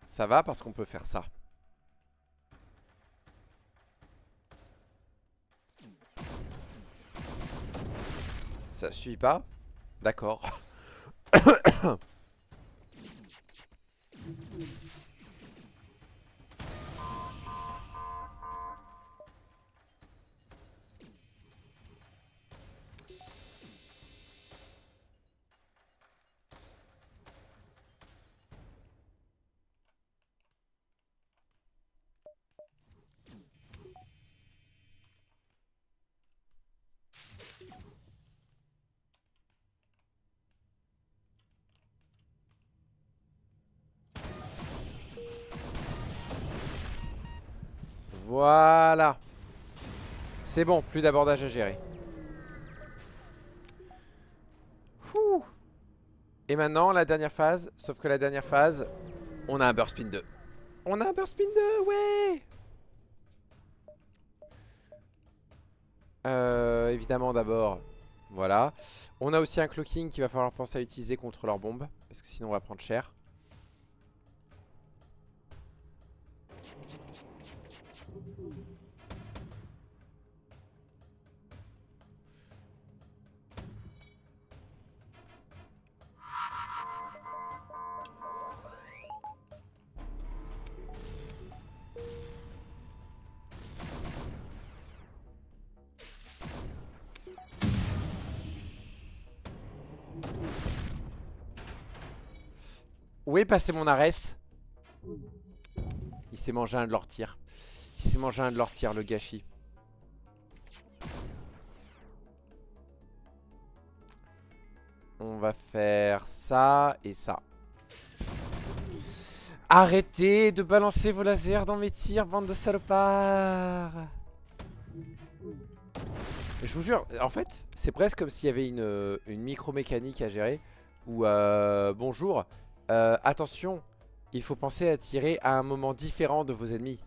Ça va parce qu'on peut faire ça. Ça suffit pas? D'accord. Voilà. C'est bon, plus d'abordage à gérer. Fouh. Et maintenant, la dernière phase. Sauf que la dernière phase, on a un Burst Spin 2. On a un Burst Spin 2, ouais. Évidemment d'abord, voilà. On a aussi un clocking qu'il va falloir penser à utiliser contre leurs bombes. Parce que sinon on va prendre cher. Où est passé mon Ares? Il s'est mangé un de leurs tirs. Il s'est mangé un de leurs tirs, le gâchis. On va faire ça et ça. Arrêtez de balancer vos lasers dans mes tirs, bande de salopards. Je vous jure, en fait, c'est presque comme s'il y avait une micro-mécanique à gérer. Ou bonjour, attention, il faut penser à tirer à un moment différent de vos ennemis.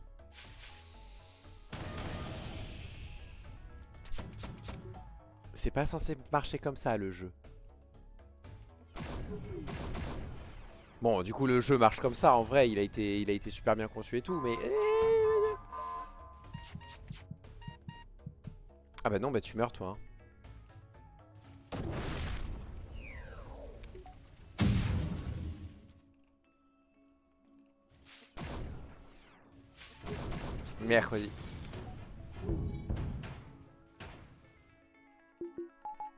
C'est pas censé marcher comme ça le jeu. Bon, du coup le jeu marche comme ça, en vrai, il a été super bien conçu et tout, mais... Ah bah non, bah tu meurs toi. Hein. Mercredi.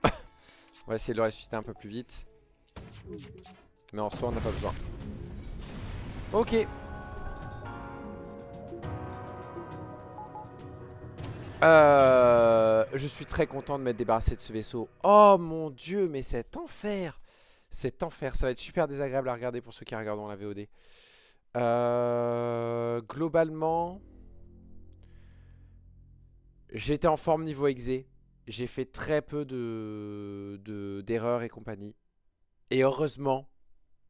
On va essayer de le ressusciter un peu plus vite. Mais en soi, on n'a pas besoin. Ok. Je suis très content de m'être débarrassé de ce vaisseau. Oh mon dieu, mais cet enfer! Cet enfer, ça va être super désagréable à regarder pour ceux qui regardent la VOD. Globalement, j'étais en forme niveau exé. J'ai fait très peu d'erreurs et compagnie. Et heureusement,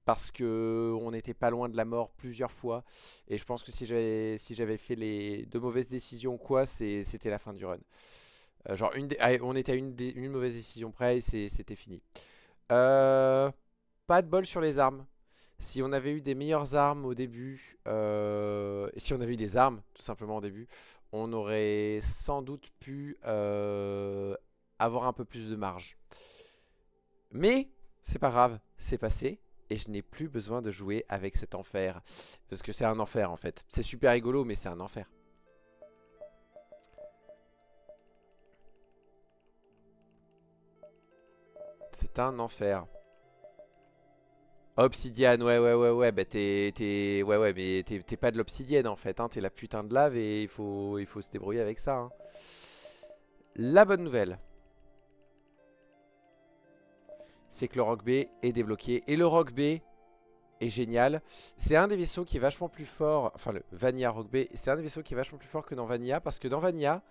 parce que on n'était pas loin de la mort plusieurs fois. Et je pense que si j'avais fait de mauvaises décisions ou quoi, c'était la fin du run. Genre, on était à une mauvaise décision près et c'était fini. Pas de bol sur les armes. Si on avait eu des meilleures armes au début, et si on avait eu des armes tout simplement au début, on aurait sans doute pu avoir un peu plus de marge. Mais c'est pas grave, c'est passé. Et je n'ai plus besoin de jouer avec cet enfer. Parce que c'est un enfer en fait. C'est super rigolo mais c'est un enfer. C'est un enfer. Obsidiane, ouais, bah ouais, mais t'es pas de l'obsidienne en fait, hein. T'es la putain de lave et il faut se débrouiller avec ça, hein. La bonne nouvelle, c'est que le Rock B est débloqué. Et le Rock B est génial. C'est un des vaisseaux qui est vachement plus fort, enfin le Vanilla Rock B, c'est un des vaisseaux qui est vachement plus fort que dans Vanilla. Parce que dans Vanilla,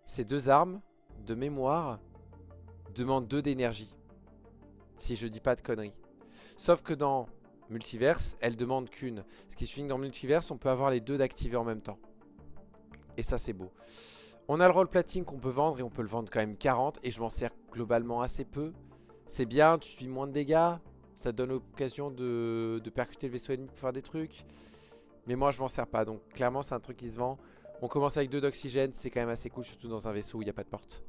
ces deux armes de mémoire demandent 2 d'énergie. Si je dis pas de conneries. Sauf que dans Multiverse, elle demande qu'une. Ce qui signifie que dans Multiverse, on peut avoir les deux d'activer en même temps. Et ça, c'est beau. On a le roll plating qu'on peut vendre et on peut le vendre quand même 40. Et je m'en sers globalement assez peu. C'est bien, tu suis moins de dégâts. Ça te donne l'occasion de percuter le vaisseau ennemi pour faire des trucs. Mais moi, je m'en sers pas. Donc clairement, c'est un truc qui se vend. On commence avec 2 d'oxygène. C'est quand même assez cool, surtout dans un vaisseau où il n'y a pas de porte.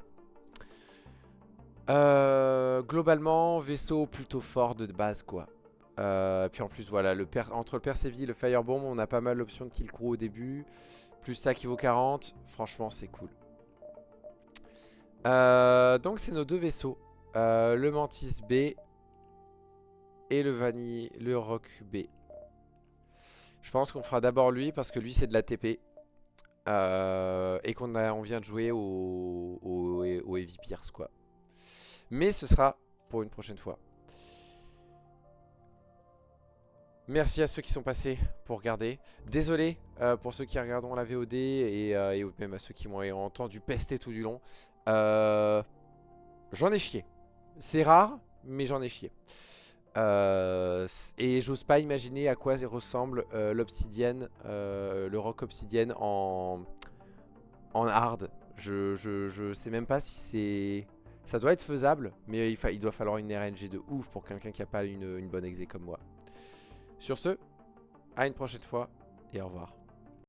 Globalement, vaisseau plutôt fort de base, quoi. Puis en plus, voilà, entre le Persevi et le Firebomb, on a pas mal l'option de kill crew au début. Plus ça qui vaut 40. Franchement, c'est cool. Donc, c'est nos 2 vaisseaux. Le Mantis B et le Rock B. Je pense qu'on fera d'abord lui parce que lui, c'est de la TP. Et on vient de jouer au Heavy Pierce, quoi. Mais ce sera pour une prochaine fois. Merci à ceux qui sont passés pour regarder. Désolé pour ceux qui regarderont la VOD et même à ceux qui m'ont entendu pester tout du long. J'en ai chié. C'est rare, mais j'en ai chié. Et j'ose pas imaginer à quoi ressemble l'obsidienne, le rock obsidienne en hard. Je sais même pas si c'est... Ça doit être faisable, mais il doit falloir une RNG de ouf pour quelqu'un qui a pas une bonne exé comme moi. Sur ce, à une prochaine fois et au revoir.